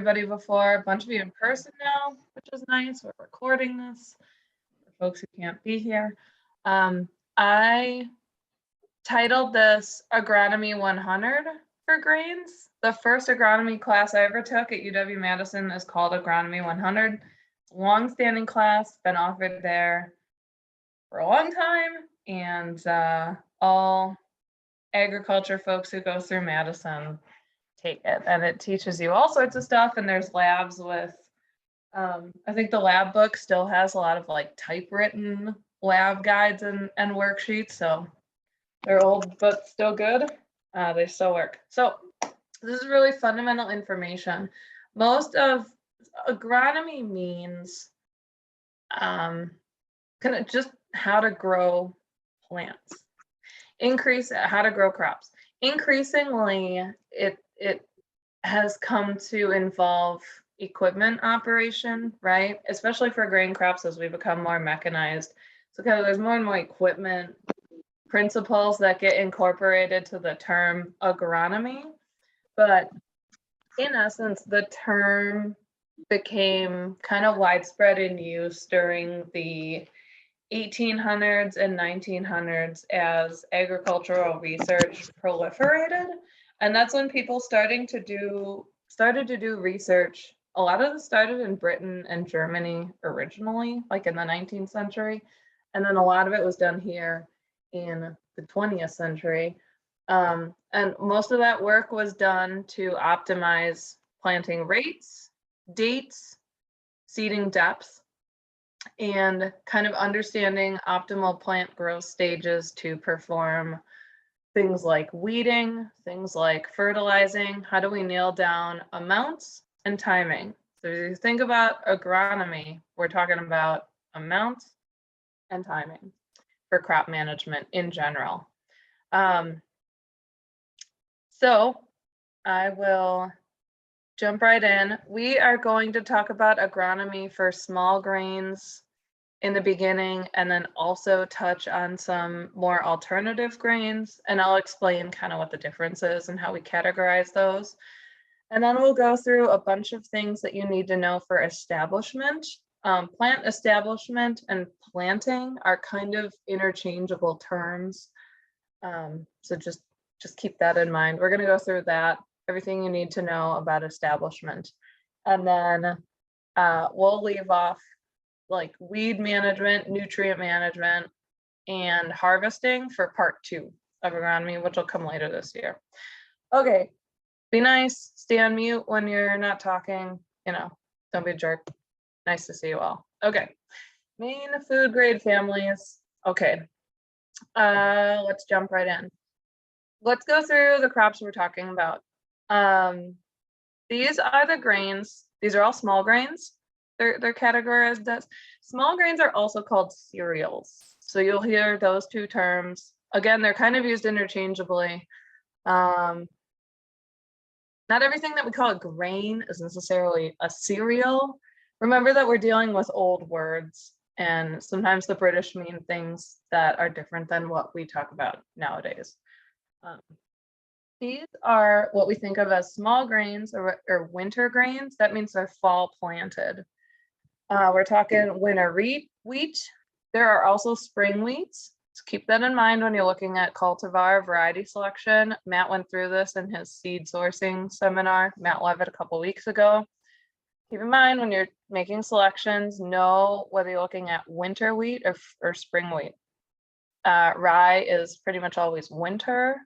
everybody before, a bunch of you in person now, which is nice. We're recording this for folks who can't be here. I titled this Agronomy 100 for grains. The first agronomy class I ever took at UW-Madison is called Agronomy 100. It's a long-standing class, been offered there for a long time, and all agriculture folks who go through Madison take it, and it teaches you all sorts of stuff. And there's labs with I think the lab book still has a lot of like typewritten lab guides and worksheets, so they're old but still good. They still work. So this is really fundamental information. Most of agronomy means kind of just how to grow plants, how to grow crops. Increasingly, it has come to involve equipment operation, right? Especially for grain crops as we become more mechanized. So kind of there's more and more equipment principles that get incorporated to the term agronomy. But in essence, the term became kind of widespread in use during the 1800s and 1900s as agricultural research proliferated. And that's when people started to do research. A lot of this started in Britain and Germany originally, like in the 19th century. And then a lot of it was done here in the 20th century. And most of that work was done to optimize planting rates, dates, seeding depth, and kind of understanding optimal plant growth stages to perform things like weeding, things like fertilizing. How do we nail down amounts and timing? So if you think about agronomy, we're talking about amounts and timing for crop management in general. So I will jump right in. We are going to talk about agronomy for small grains in the beginning, and then also touch on some more alternative grains, and I'll explain kind of what the difference is and how we categorize those. And then we'll go through a bunch of things that you need to know for establishment. Plant establishment and planting are kind of interchangeable terms. So just keep that in mind. We're going to go through that, everything you need to know about establishment. And then we'll leave off like weed management, nutrient management, and harvesting for part 2 of agronomy, which will come later this year. Okay, be nice, stay on mute when you're not talking, don't be a jerk. Nice to see you all. Okay, main food grade families. Okay, let's jump right in. Let's go through the crops we're talking about. These are the grains. These are all small grains. They're categorized as small grains. Are also called cereals. So you'll hear those two terms. Again, they're kind of used interchangeably. Not everything that we call a grain is necessarily a cereal. Remember that we're dealing with old words, and sometimes the British mean things that are different than what we talk about nowadays. These are what we think of as small grains or winter grains. That means they're fall planted. We're talking winter wheat. There are also spring wheats. So keep that in mind when you're looking at cultivar variety selection. Matt went through this in his seed sourcing seminar, Matt Levitt, a couple weeks ago. Keep in mind when you're making selections, know whether you're looking at winter wheat or spring wheat. Rye is pretty much always winter.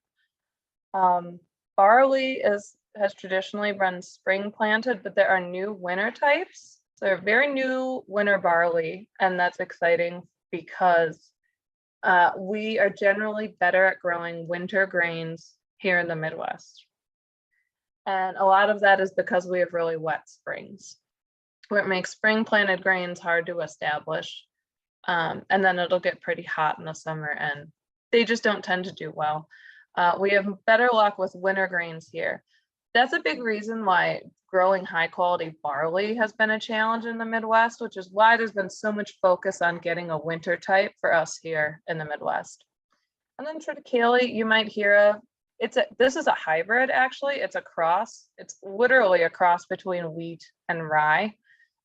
Barley has traditionally been spring planted, but there are new winter types. So they're very new winter barley, and that's exciting because we are generally better at growing winter grains here in the Midwest. And a lot of that is because we have really wet springs, where it makes spring planted grains hard to establish. And then it'll get pretty hot in the summer, and they just don't tend to do well. We have better luck with winter grains here. That's a big reason why growing high quality barley has been a challenge in the Midwest, which is why there's been so much focus on getting a winter type for us here in the Midwest. And then triticale, you might hear This is a hybrid, actually. It's a cross. It's literally a cross between wheat and rye.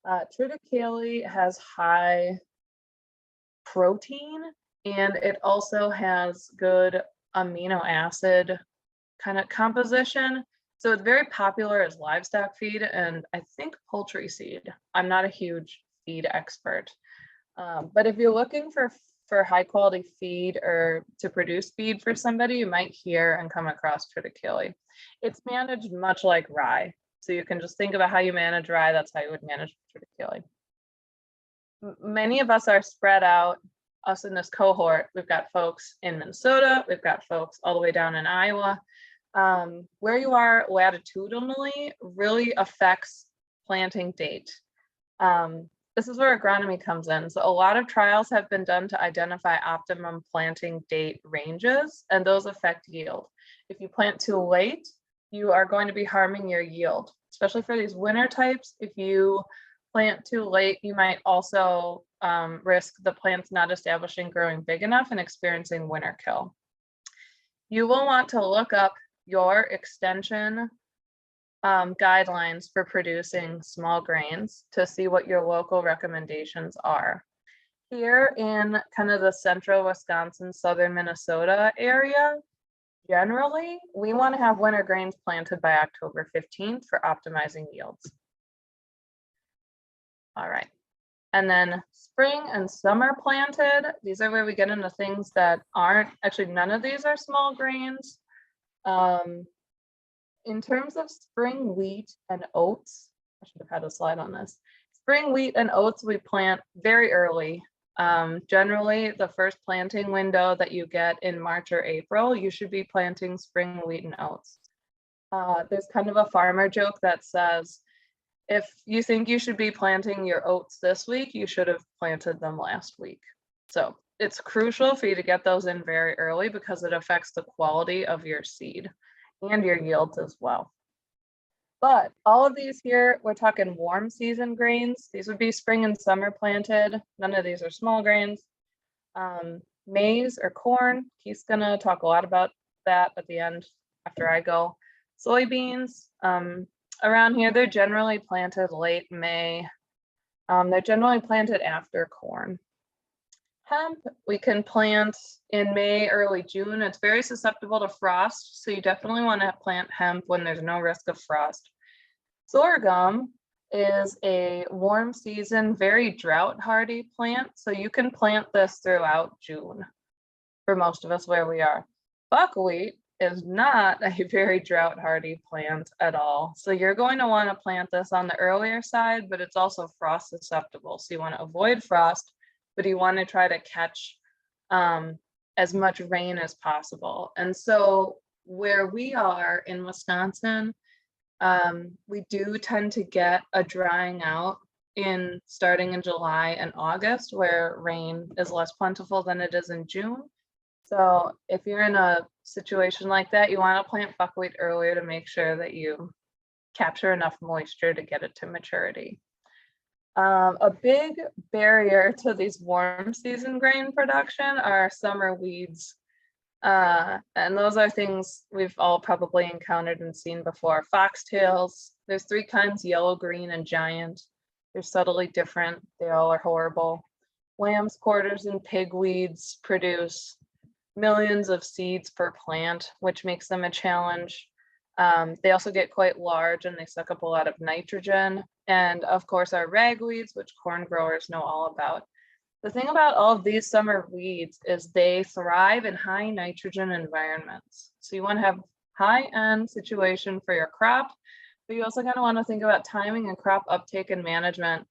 Triticale has high protein, and it also has good amino acid kind of composition. So it's very popular as livestock feed and I think poultry seed. I'm not a huge feed expert. But if you're looking for high quality feed or to produce feed for somebody, you might hear and come across triticale. It's managed much like rye. So you can just think about how you manage rye, that's how you would manage triticale. Many of us are spread out, us in this cohort. We've got folks in Minnesota, we've got folks all the way down in Iowa. Where you are latitudinally really affects planting date. This is where agronomy comes in. So a lot of trials have been done to identify optimum planting date ranges, and those affect yield. If you plant too late, you are going to be harming your yield, especially for these winter types. If you plant too late, you might also risk the plants not establishing, growing big enough, and experiencing winter kill. You will want to look up your extension guidelines for producing small grains to see what your local recommendations are. Here in kind of the central Wisconsin, southern Minnesota area, generally, we want to have winter grains planted by October 15th for optimizing yields. All right. And then spring and summer planted, these are where we get into things that aren't, actually none of these are small grains. In terms of spring wheat and oats, I should have had a slide on this. Spring wheat and oats we plant very early. Generally, the first planting window that you get in March or April, you should be planting spring wheat and oats. There's kind of a farmer joke that says, if you think you should be planting your oats this week, you should have planted them last week. So it's crucial for you to get those in very early because it affects the quality of your seed and your yields as well. But all of these here, we're talking warm season grains. These would be spring and summer planted. None of these are small grains. Maize or corn, he's gonna talk a lot about that at the end after I go. Soybeans, around here, they're generally planted late May. They're generally planted after corn. Hemp, we can plant in May, early June. It's very susceptible to frost, so you definitely want to plant hemp when there's no risk of frost. Sorghum is a warm season, very drought hardy plant, so you can plant this throughout June for most of us where we are. Buckwheat is not a very drought hardy plant at all, so you're going to want to plant this on the earlier side, but it's also frost susceptible, so you want to avoid frost, but you want to try to catch as much rain as possible. And so where we are in Wisconsin, we do tend to get a drying out starting in July and August, where rain is less plentiful than it is in June. So if you're in a situation like that, you want to plant buckwheat earlier to make sure that you capture enough moisture to get it to maturity. A big barrier to these warm season grain production are summer weeds. And those are things we've all probably encountered and seen before. Foxtails, there's 3 kinds, yellow, green, and giant. They're subtly different. They all are horrible. Lamb's quarters and pigweeds produce millions of seeds per plant, which makes them a challenge. They also get quite large and they suck up a lot of nitrogen. And of course, our ragweeds, which corn growers know all about. The thing about all of these summer weeds is they thrive in high nitrogen environments. So you want to have high end situation for your crop, but you also kind of want to think about timing and crop uptake and management,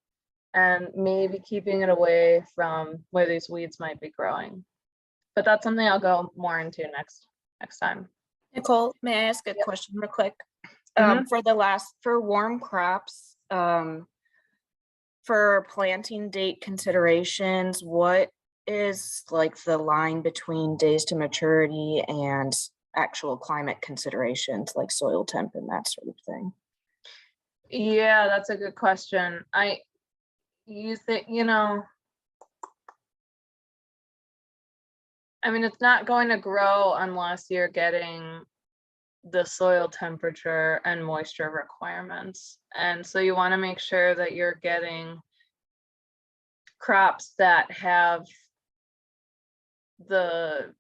and maybe keeping it away from where these weeds might be growing. But that's something I'll go more into next time. Nicole, may I ask a question real quick? For warm crops, for planting date considerations, what is like the line between days to maturity and actual climate considerations like soil temp and that sort of thing? Yeah, that's a good question. You think, I mean, it's not going to grow unless you're getting the soil temperature and moisture requirements. And so you want to make sure that you're getting crops that have the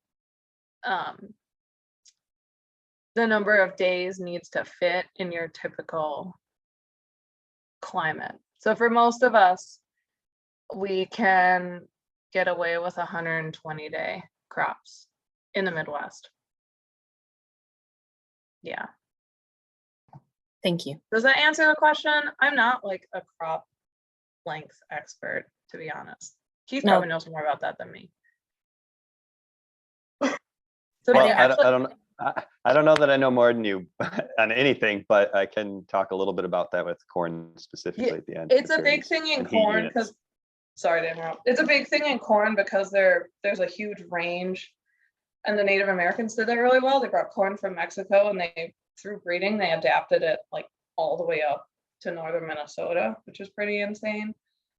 number of days needs to fit in your typical climate. So for most of us, we can get away with 120-day crops in the Midwest. Yeah. Thank you. Does that answer the question? I'm not like a crop length expert, to be honest. Keith No. probably knows more about that than me. So Well, do you actually, I don't know that I know more than you on anything, but I can talk a little bit about that with corn specifically at the end. it's a big thing in and heat corn units. because, sorry to interrupt. It's a big thing in corn because there's a huge range, and the Native Americans did that really well. They brought corn from Mexico, and through breeding, they adapted it like all the way up to northern Minnesota, which is pretty insane.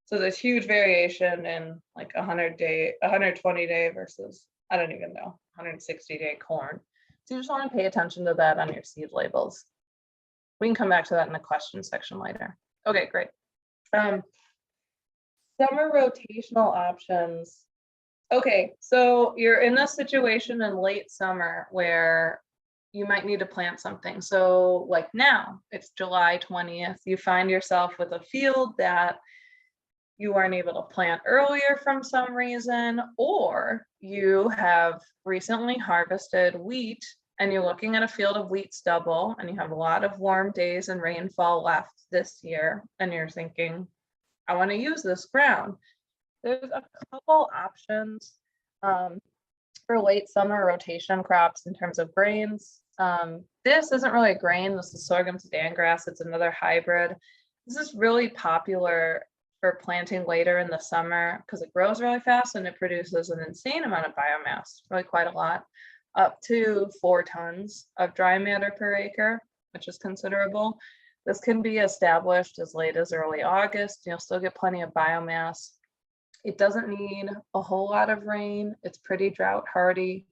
So there's huge variation in like 120-day versus, I don't even know, 160-day corn. So you just want to pay attention to that on your seed labels. We can come back to that in the question section later. Okay, great. Summer rotational options. Okay, so you're in this situation in late summer where you might need to plant something. So like now, it's July 20th, you find yourself with a field that you weren't able to plant earlier from some reason, or you have recently harvested wheat and you're looking at a field of wheat stubble and you have a lot of warm days and rainfall left this year, and you're thinking, I want to use this ground. There's a couple options for late summer rotation crops in terms of grains. This isn't really a grain, this is sorghum sudan grass, it's another hybrid. This is really popular for planting later in the summer because it grows really fast and it produces an insane amount of biomass, really quite a lot, up to 4 tons of dry matter per acre, which is considerable. This can be established as late as early August. You'll still get plenty of biomass. It doesn't need a whole lot of rain. It's pretty drought hardy,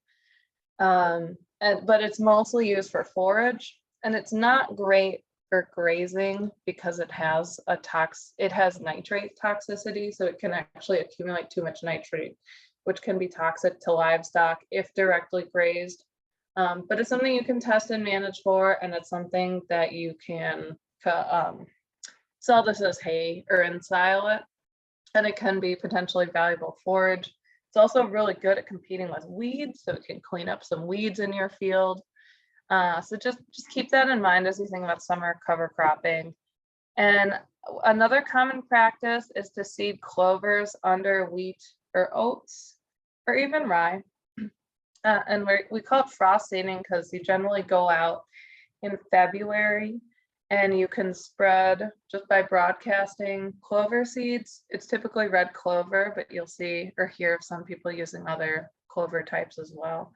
but it's mostly used for forage, and it's not great for grazing because it has nitrate toxicity, so it can actually accumulate too much nitrate, which can be toxic to livestock if directly grazed. But it's something you can test and manage for, and it's something that you can sell this as hay or ensile it, and it can be potentially valuable forage. It's also really good at competing with weeds, so it can clean up some weeds in your field. So just keep that in mind as you think about summer cover cropping. And another common practice is to seed clovers under wheat or oats or even rye. And we call it frost seeding because you generally go out in February and you can spread just by broadcasting clover seeds. It's typically red clover, but you'll see or hear of some people using other clover types as well.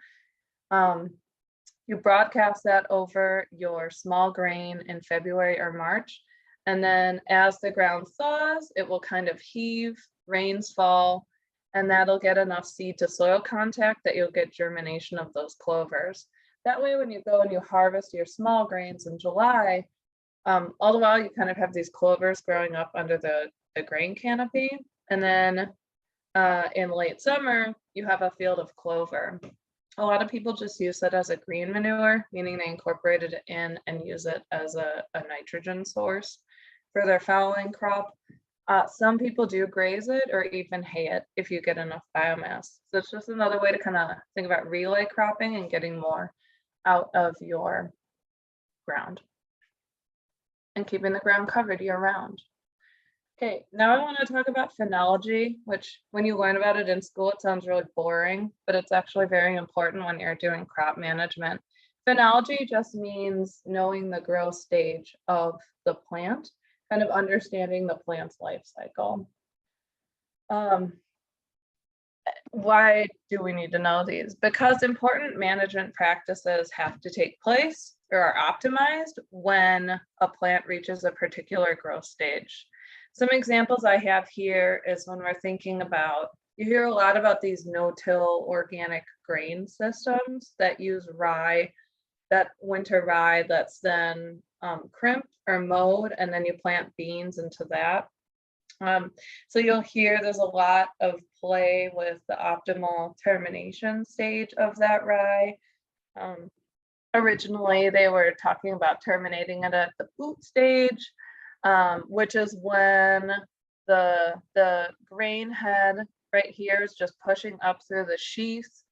You broadcast that over your small grain in February or March. And then as the ground thaws, it will kind of heave, rains fall, and that'll get enough seed to soil contact that you'll get germination of those clovers. That way, when you go and you harvest your small grains in July, all the while you kind of have these clovers growing up under the grain canopy. And then in late summer, you have a field of clover. A lot of people just use it as a green manure, meaning they incorporated it in and use it as a nitrogen source for their fallowing crop. Some people do graze it or even hay it if you get enough biomass. So it's just another way to kind of think about relay cropping and getting more out of your ground and keeping the ground covered year round. Okay, now I want to talk about phenology, which when you learn about it in school, it sounds really boring, but it's actually very important when you're doing crop management. Phenology just means knowing the growth stage of the plant, kind of understanding the plant's life cycle. Why do we need to know these? Because important management practices have to take place or are optimized when a plant reaches a particular growth stage. Some examples I have here is when we're thinking about, you hear a lot about these no-till organic grain systems that use rye that winter rye that's then crimped or mowed, and then you plant beans into that. So you'll hear there's a lot of play with the optimal termination stage of that rye. Originally, they were talking about terminating it at the boot stage, which is when the grain head right here is just pushing up through the sheath.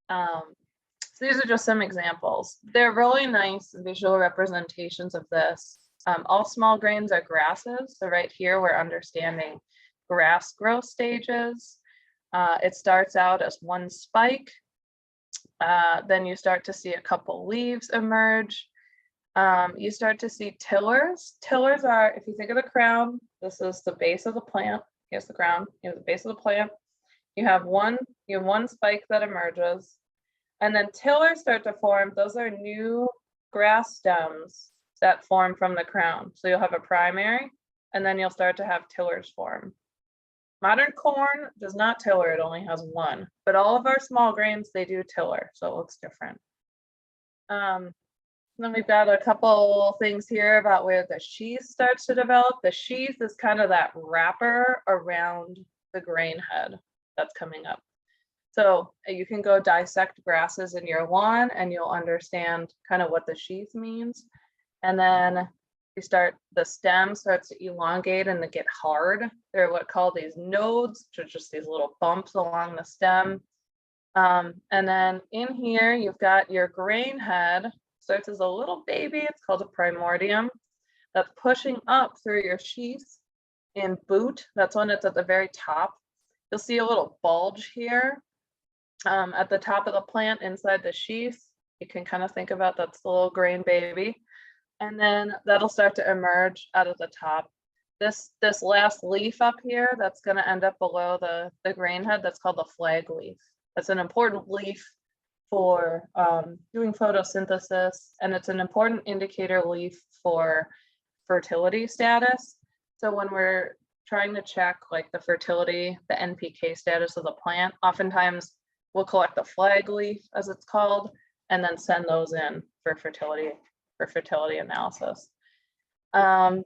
So these are just some examples. They're really nice visual representations of this. All small grains are grasses. So right here, we're understanding grass growth stages. It starts out as one spike. Then you start to see a couple leaves emerge. You start to see tillers. Tillers are, if you think of the crown, this is the base of the plant. Here's the crown, here's the base of the plant. You have one spike that emerges, and then tillers start to form. Those are new grass stems that form from the crown. So you'll have a primary, and then you'll start to have tillers form. Modern corn does not tiller, it only has one, but all of our small grains, they do tiller, so it looks different. Then we've got a couple things here about where the sheath starts to develop. The sheath is kind of that wrapper around the grain head that's coming up. So you can go dissect grasses in your lawn and you'll understand kind of what the sheath means. And then the stem starts to elongate and to get hard. They're what call these nodes, which are just these little bumps along the stem. And then in here, you've got your grain head. Starts as a little baby, it's called a primordium, that's pushing up through your sheath in boot. That's when it's at the very top. You'll see a little bulge here at the top of the plant inside the sheath. You can kind of think about that's the little grain baby. And then that'll start to emerge out of the top. This last leaf up here, that's going to end up below the grain head, that's called the flag leaf. That's an important leaf for doing photosynthesis, and it's an important indicator leaf for fertility status. So when we're trying to check like the fertility, the NPK status of the plant, oftentimes we'll collect the flag leaf, as it's called, and then send those in for fertility analysis. And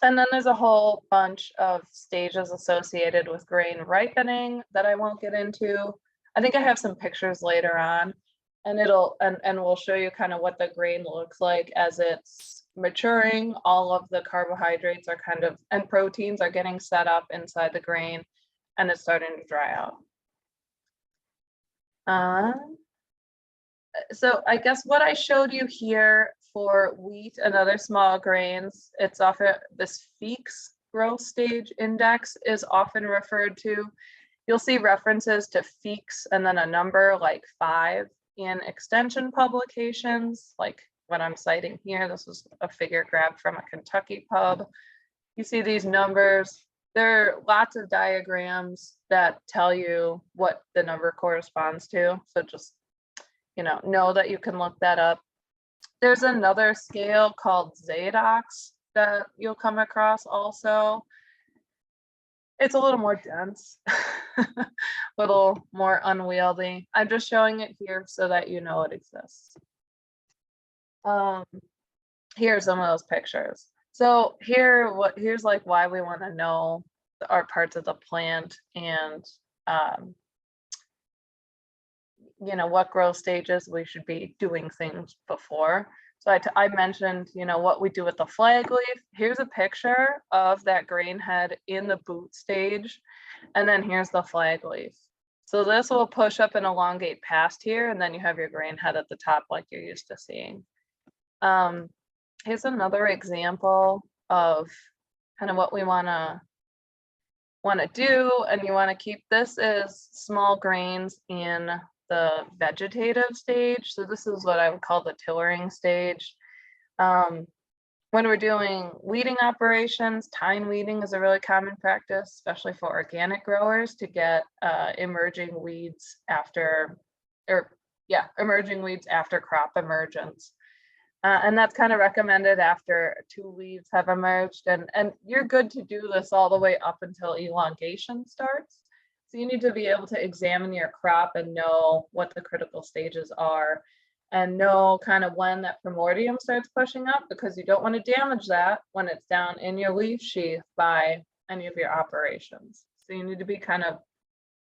then there's a whole bunch of stages associated with grain ripening that I won't get into. I think I have some pictures later on, and we'll show you kind of what the grain looks like as it's maturing. All of the carbohydrates are and proteins are getting set up inside the grain, and it's starting to dry out. So I guess what I showed you here for wheat and other small grains, it's often this Feek's growth stage index is often referred to. You'll see references to Feek's and then a number like 5 in extension publications, like what I'm citing here. This was a figure grabbed from a Kentucky pub. You see these numbers. There are lots of diagrams that tell you what the number corresponds to. So just, know that you can look that up. There's another scale called Zadox that you'll come across also. It's a little more dense, a little more unwieldy. I'm just showing it here so that you know it exists. Here's some of those pictures. So here's like why we want to know our parts of the plant and what growth stages we should be doing things before. So I mentioned, what we do with the flag leaf. Here's a picture of that grain head in the boot stage. And then here's the flag leaf. So this will push up and elongate past here. And then you have your grain head at the top like you're used to seeing. Here's another example of kind of what we want to do. And you want to keep this as small grains in the vegetative stage. So this is what I would call the tillering stage. When we're doing weeding operations, tine weeding is a really common practice, especially for organic growers, to get emerging weeds after crop emergence. And that's kind of recommended after 2 leaves have emerged. And you're good to do this all the way up until elongation starts. So you need to be able to examine your crop and know what the critical stages are. and know kind of when that primordium starts pushing up, because you don't want to damage that when it's down in your leaf sheath by any of your operations. So you need to be kind of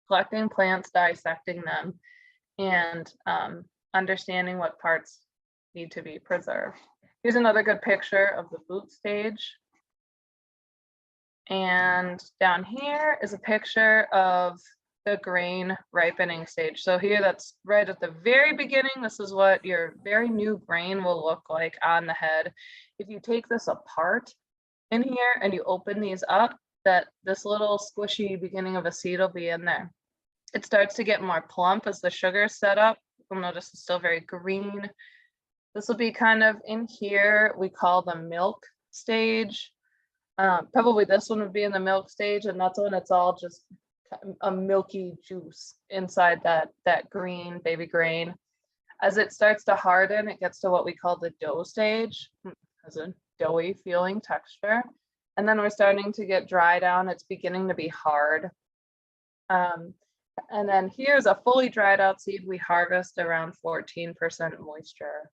collecting plants, dissecting them, and understanding what parts need to be preserved. Here's another good picture of the fruit stage. And down here is a picture of the grain ripening stage. So here, that's right at the very beginning. This is what your very new grain will look like on the head. If you take this apart in here and you open these up, that this little squishy beginning of a seed will be in there. It starts to get more plump as the sugar is set up. You'll notice it's still very green. This will be kind of in here, we call the milk stage. Probably this one would be in the milk stage, and that's when it's all just a milky juice inside that green baby grain. As it starts to harden, it gets to what we call the dough stage, has a doughy feeling texture. And then we're starting to get dry down. It's beginning to be hard. And then here's a fully dried out seed. We harvest around 14% moisture.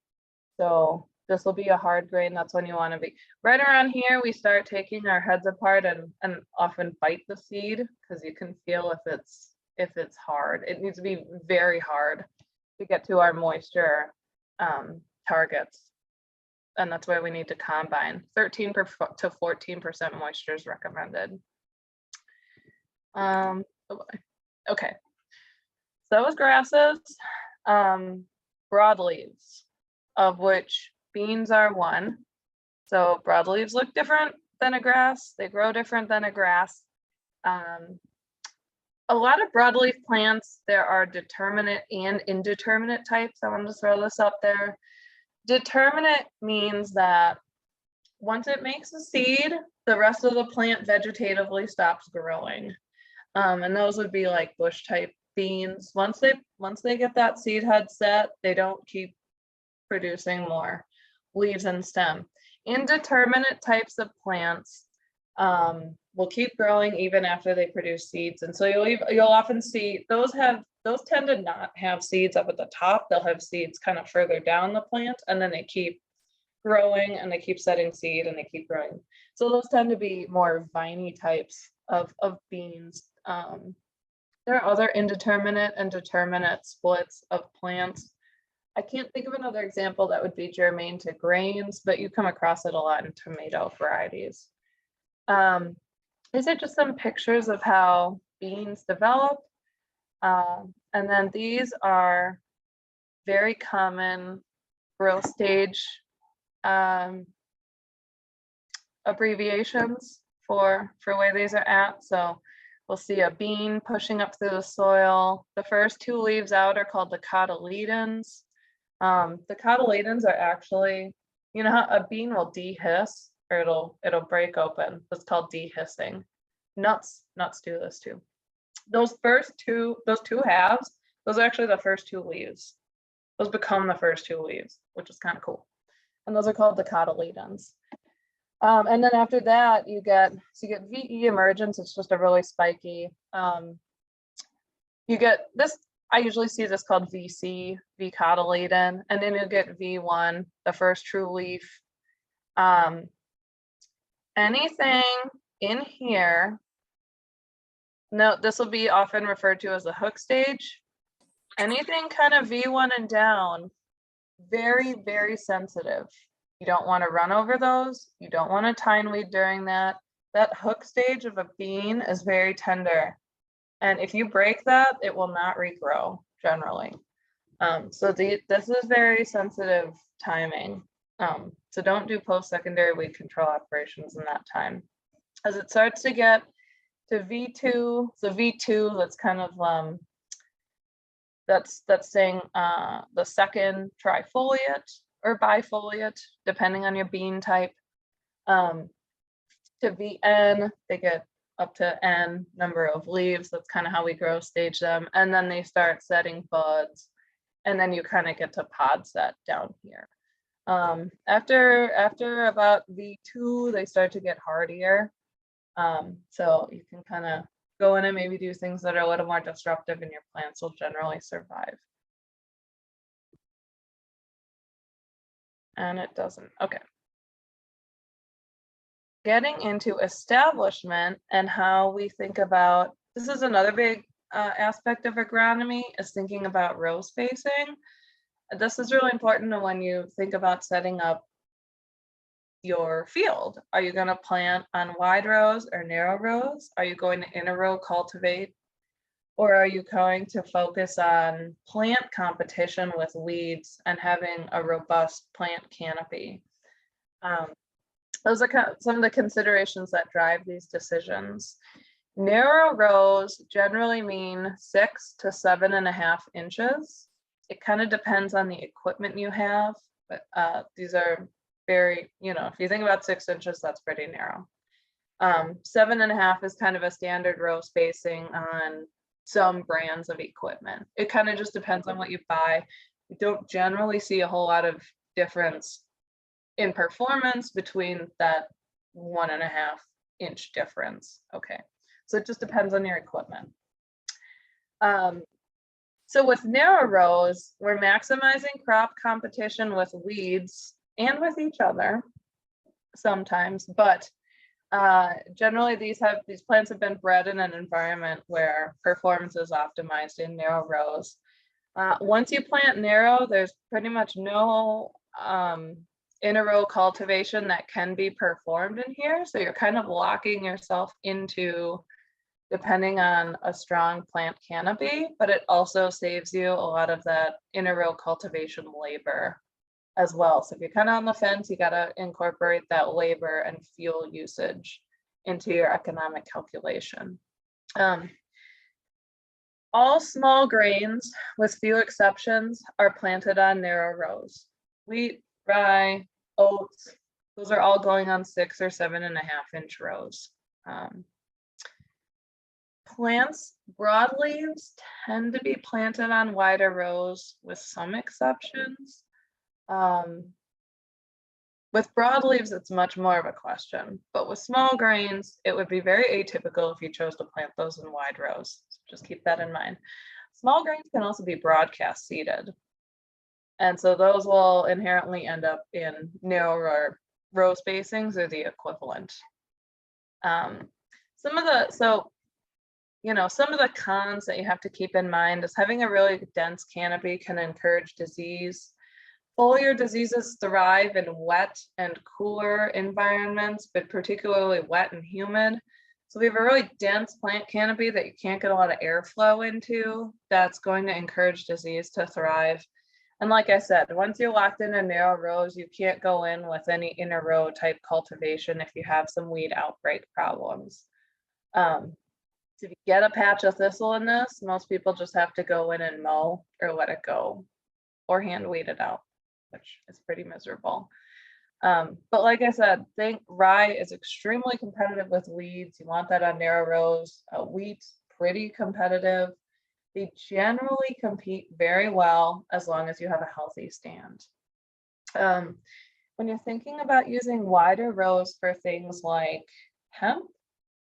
So this will be a hard grain. That's when you want to be. Right around here, we start taking our heads apart and often bite the seed, because you can feel if it's hard. It needs to be very hard to get to our moisture targets. And that's where we need to combine. 13 to 14% moisture is recommended. Okay, so those grasses, broadleaves, of which beans are one. So broadleaves look different than a grass. They grow different than a grass. A lot of broadleaf plants, there are determinate and indeterminate types. I wanted to throw this up there. Determinate means that once it makes a seed, the rest of the plant vegetatively stops growing. And those would be like bush type beans. Once they get that seed head set, they don't keep producing more leaves and stem. Indeterminate types of plants will keep growing even after they produce seeds. And so you'll often see those tend to not have seeds up at the top. They'll have seeds kind of further down the plant, and then they keep growing and they keep setting seed and they keep growing. So those tend to be more viney types of beans. There are other indeterminate and determinate splits of plants. I can't think of another example that would be germane to grains, but you come across it a lot in tomato varieties. These are just some pictures of how beans develop. And then these are very common growth stage abbreviations for where these are at. So we'll see a bean pushing up through the soil. The first two leaves out are called the cotyledons. The cotyledons are actually, you know how a bean will dehiss, or it'll break open. It's called dehissing. Nuts do this too. Those two halves, those are actually the first two leaves. Those become the first two leaves, which is kind of cool. And those are called the cotyledons. And then after that, you get VE emergence. It's just a really spiky. You get this. I usually see this called VC, V cotyledon, and then you get V1, the first true leaf. Anything in here, no, this will be often referred to as the hook stage. Anything kind of V1 and down, very, very sensitive. You don't want to run over those. You don't want to tine weed during that. That hook stage of a bean is very tender. And if you break that, it will not regrow generally. So this is very sensitive timing. So don't do post-secondary weed control operations in that time. As it starts to get to V2, so V2, that's kind of, that's saying the second trifoliate or bifoliate, depending on your bean type. To VN, they get up to N number of leaves. That's kind of how we grow stage them. And then they start setting buds. And then you kind of get to pod set down here. After about V2, they start to get hardier. So you can kind of go in and maybe do things that are a little more disruptive, and your plants will generally survive. And it doesn't. Okay. Getting into establishment and how we think about, this is another big aspect of agronomy, is thinking about row spacing. This is really important when you think about setting up your field. Are you going to plant on wide rows or narrow rows? Are you going to interrow cultivate? Or are you going to focus on plant competition with weeds and having a robust plant canopy? Those are some of the considerations that drive these decisions. Narrow rows generally mean 6 to 7.5 inches. It kind of depends on the equipment you have, but these are very, if you think about 6 inches, that's pretty narrow. 7.5 is kind of a standard row spacing on some brands of equipment. It kind of just depends on what you buy. You don't generally see a whole lot of difference in performance between that 1.5 inch difference. Okay, so it just depends on your equipment. So with narrow rows, we're maximizing crop competition with weeds and with each other sometimes, but generally these plants have been bred in an environment where performance is optimized in narrow rows. Once you plant narrow, there's pretty much no interrow cultivation that can be performed in here. So you're kind of locking yourself into depending on a strong plant canopy, but it also saves you a lot of that interrow cultivation labor as well. So if you're kind of on the fence, you got to incorporate that labor and fuel usage into your economic calculation. All small grains, with few exceptions, are planted on narrow rows. Wheat, rye, oats, those are all going on 6 or 7.5 inch rows. Plants, broadleaves tend to be planted on wider rows with some exceptions. With broadleaves, it's much more of a question, but with small grains, it would be very atypical if you chose to plant those in wide rows. So just keep that in mind. Small grains can also be broadcast seeded. And so those will inherently end up in narrower row spacings or the equivalent. Some of the cons that you have to keep in mind is having a really dense canopy can encourage disease. Foliar diseases thrive in wet and cooler environments, but particularly wet and humid. So we have a really dense plant canopy that you can't get a lot of airflow into. That's going to encourage disease to thrive. And like I said, once you're locked into narrow rows, you can't go in with any interrow type cultivation if you have some weed outbreak problems. So if you get a patch of thistle in this, most people just have to go in and mow or let it go or hand weed it out, which is pretty miserable. But like I said, think rye is extremely competitive with weeds. You want that on narrow rows. Wheat's pretty competitive. They generally compete very well as long as you have a healthy stand. When you're thinking about using wider rows for things like hemp,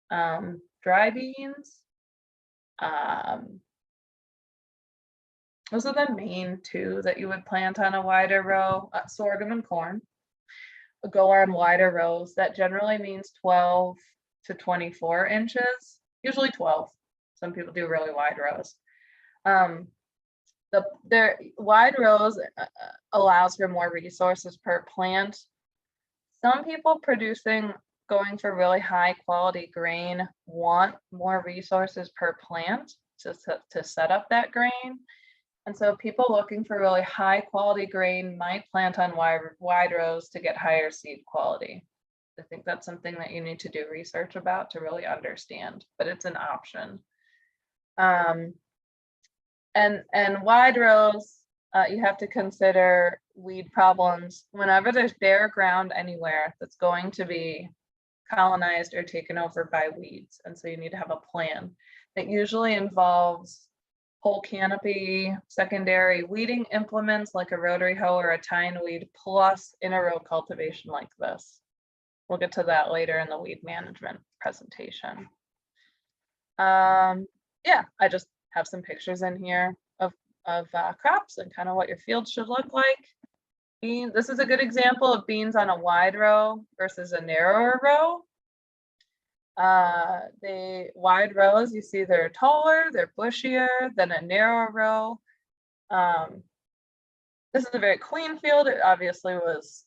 dry beans, those are the main two that you would plant on a wider row. Sorghum and corn go on wider rows. That generally means 12 to 24 inches, usually 12. Some people do really wide rows. Their wide rows allows for more resources per plant. Some people going for really high quality grain want more resources per plant to set up that grain. And so people looking for really high quality grain might plant on wide rows to get higher seed quality. I think that's something that you need to do research about to really understand, but it's an option. And wide rows, you have to consider weed problems. Whenever there's bare ground anywhere, that's going to be colonized or taken over by weeds. And so you need to have a plan that usually involves whole canopy, secondary weeding implements like a rotary hoe or a tine weed, plus interrow cultivation like this. We'll get to that later in the weed management presentation. Yeah, I just have some pictures in here of crops and kind of what your field should look like. bean. This is a good example of beans on a wide row versus a narrower row. The wide rows, you see they're taller, they're bushier than a narrow row. This is a very clean field. It obviously was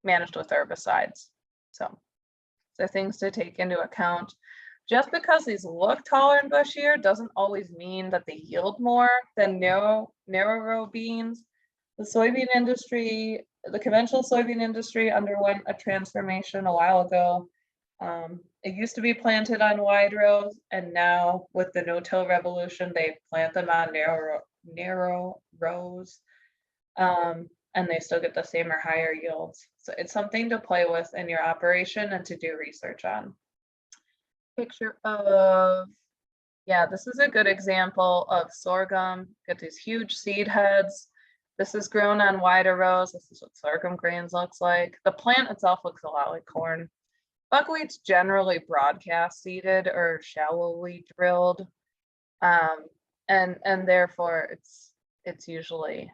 managed with herbicides. So things to take into account. Just because these look taller and bushier doesn't always mean that they yield more than narrow row beans. The soybean industry, the conventional soybean industry underwent a transformation a while ago. It used to be planted on wide rows, and now with the no-till revolution, they plant them on narrow rows, and they still get the same or higher yields. So it's something to play with in your operation and to do research on. Picture of, yeah, this is a good example of sorghum. Got these huge seed heads. This is grown on wider rows. This is what sorghum grains looks like. The plant itself looks a lot like corn. Buckwheat's generally broadcast seeded or shallowly drilled, and therefore it's usually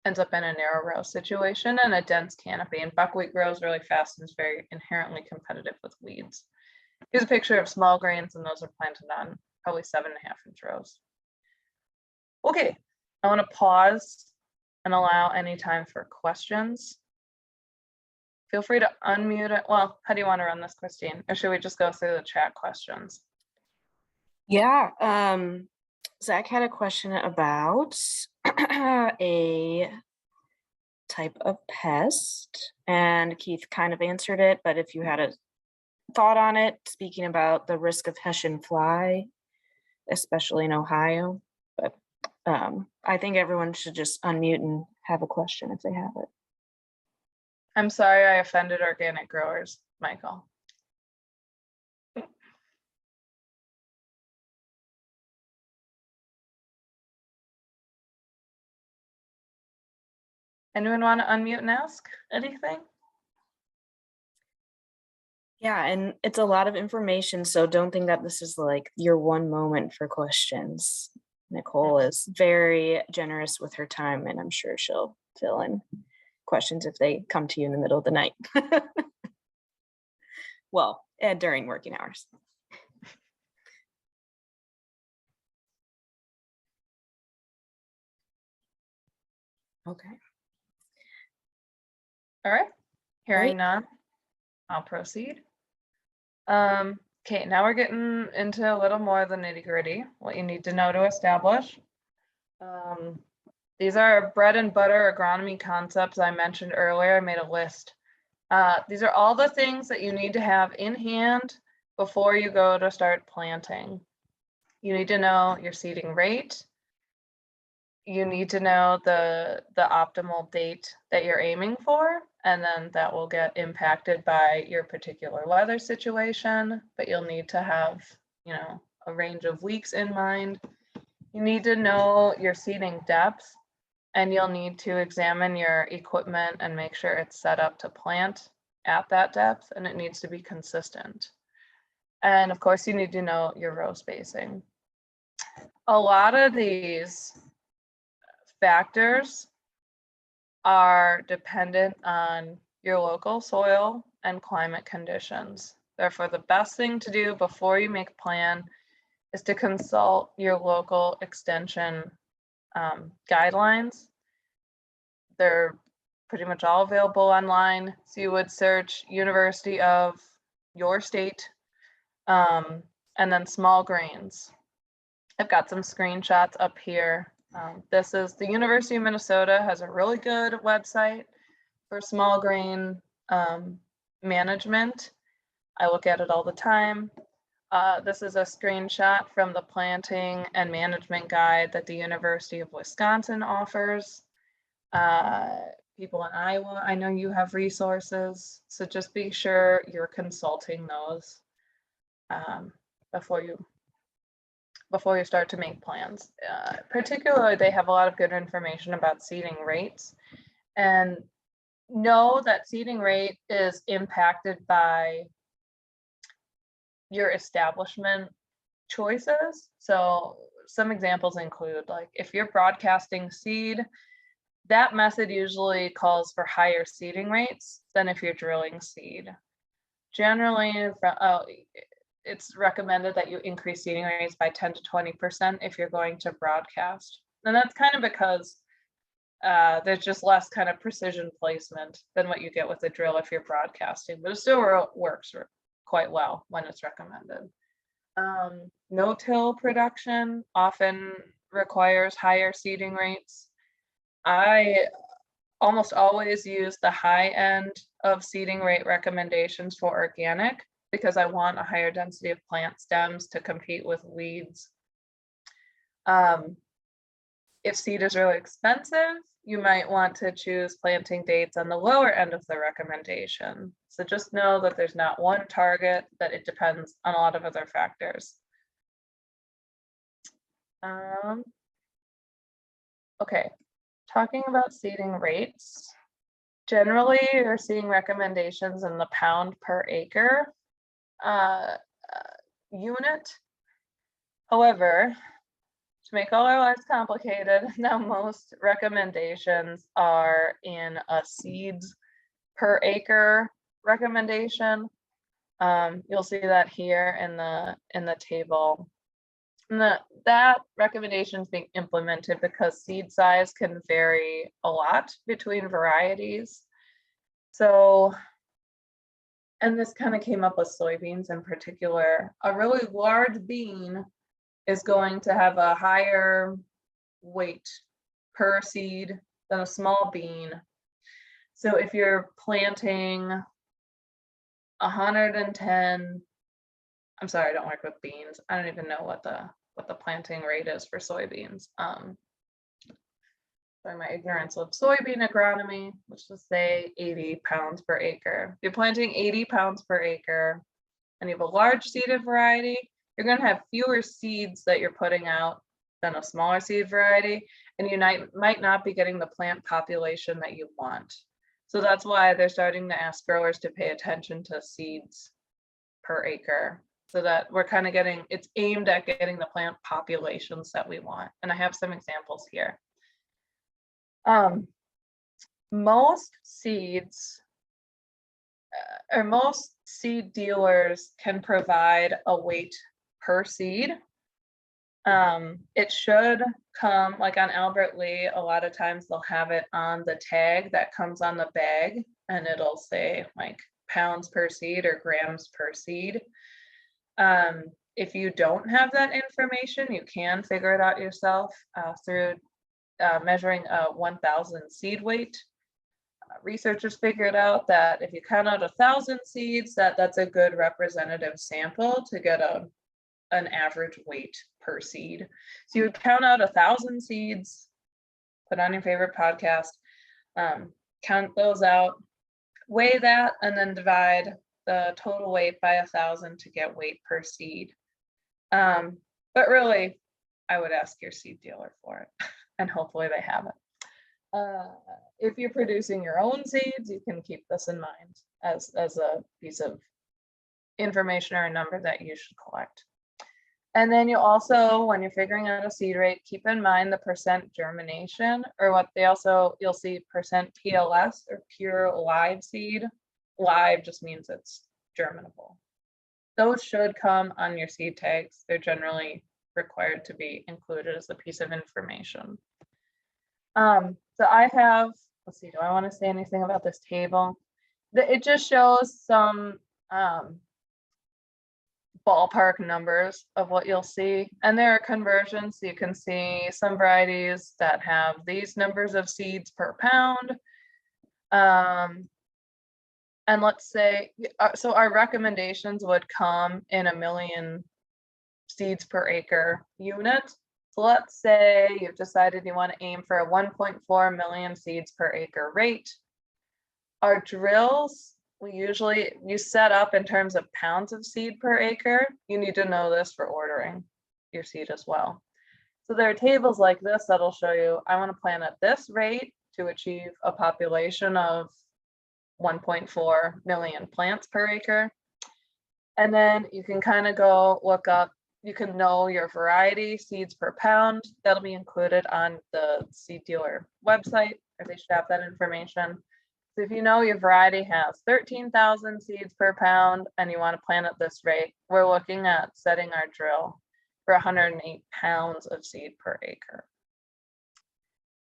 ends up in a narrow row situation and a dense canopy. And buckwheat grows really fast and is very inherently competitive with weeds. Here's a picture of small grains, and those are planted on probably 7.5-inch rows. Okay, I want to pause and allow any time for questions. Feel free to unmute it. Well, how do you want to run this, Christine? Or should we just go through the chat questions? Yeah, Zach had a question about a type of pest, and Keith kind of answered it, but if you had a thought on it, speaking about the risk of Hessian fly, especially in Ohio, but I think everyone should just unmute and have a question if they have it. I'm sorry I offended organic growers, Michael. Anyone want to unmute and ask anything? Yeah, and it's a lot of information, so don't think that this is like your one moment for questions. Nicole is very generous with her time, and I'm sure she'll fill in questions if they come to you in the middle of the night. Well, and during working hours. Okay. All right, hearing Great. none, I'll proceed. Okay, now we're getting into a little more of the nitty-gritty, what you need to know to establish. These are bread and butter agronomy concepts I mentioned earlier. I made a list. These are all the things that you need to have in hand before you go to start planting. You need to know your seeding rate. You need to know the optimal date that you're aiming for, and then that will get impacted by your particular weather situation, but you'll need to have, a range of weeks in mind. You need to know your seeding depth, and you'll need to examine your equipment and make sure it's set up to plant at that depth, and it needs to be consistent. And of course, you need to know your row spacing. A lot of these factors are dependent on your local soil and climate conditions. Therefore, the best thing to do before you make a plan is to consult your local extension guidelines. They're pretty much all available online. So you would search University of your state, and then small grains. I've got some screenshots up here. This is the University of Minnesota has a really good website for small grain management. I look at it all the time. This is a screenshot from the planting and management guide that the University of Wisconsin offers. People in Iowa, I know you have resources, so just be sure you're consulting those before you start to make plans. Particularly, they have a lot of good information about seeding rates, and know that seeding rate is impacted by your establishment choices. So some examples include, like, if you're broadcasting seed, that method usually calls for higher seeding rates than if you're drilling seed. Generally, it's recommended that you increase seeding rates by 10 to 20% if you're going to broadcast. And that's kind of because there's just less kind of precision placement than what you get with a drill if you're broadcasting, but it still works quite well when it's recommended. No-till production often requires higher seeding rates. I almost always use the high end of seeding rate recommendations for organic because I want a higher density of plant stems to compete with weeds. If seed is really expensive, you might want to choose planting dates on the lower end of the recommendation. So just know that there's not one target, that it depends on a lot of other factors. Okay, talking about seeding rates. Generally, you're seeing recommendations in the pound per acre unit. However, to make all our lives complicated, now most recommendations are in a seeds per acre recommendation. You'll see that here in the table. And that recommendation is being implemented because seed size can vary a lot between varieties. So, and this kind of came up with soybeans in particular. A really large bean is going to have a higher weight per seed than a small bean. So if you're planting 110, I'm sorry, I don't work with beans. I don't even know what the planting rate is for soybeans. Sorry, my ignorance of soybean agronomy, let's just say 80 pounds per acre. If you're planting 80 pounds per acre and you have a large seeded variety, you're going to have fewer seeds that you're putting out than a smaller seed variety, and you might not be getting the plant population that you want. So that's why they're starting to ask growers to pay attention to seeds per acre, so that we're kind of getting, it's aimed at getting the plant populations that we want. And I have some examples here. Most seeds or most seed dealers can provide a weight per seed. It should come, like on Albert Lee, a lot of times they'll have it on the tag that comes on the bag, and it'll say like pounds per seed or grams per seed. If you don't have that information, you can figure it out yourself through measuring a 1,000 seed weight. Researchers figured out that if you count out 1,000 seeds, that's a good representative sample to get an average weight per seed. So you would count out 1,000 seeds, put on your favorite podcast, count those out, weigh that, and then divide the total weight by 1,000 to get weight per seed. But really, I would ask your seed dealer for it, and hopefully they have it. If you're producing your own seeds, you can keep this in mind as a piece of information or a number that you should collect. And then you also, when you're figuring out a seed rate, keep in mind the percent germination, or what they also, you'll see percent PLS or pure live seed. Live just means it's germinable. Those should come on your seed tags. They're generally required to be included as a piece of information. So I have, let's see, do I want to say anything about this table? It just shows some ballpark numbers of what you'll see, and there are conversions. So you can see some varieties that have these numbers of seeds per pound. And let's say, so our recommendations would come in 1 million seeds per acre unit. So let's say you've decided you want to aim for a 1.4 million seeds per acre rate. Our drills, you set up in terms of pounds of seed per acre. You need to know this for ordering your seed as well. So there are tables like this that'll show you, I want to plant at this rate to achieve a population of 1.4 million plants per acre. And then you can kind of go look up, you can know your variety, seeds per pound. That'll be included on the seed dealer website. or they should have that information. So if you know your variety has 13,000 seeds per pound and you want to plant at this rate, we're looking at setting our drill for 108 pounds of seed per acre.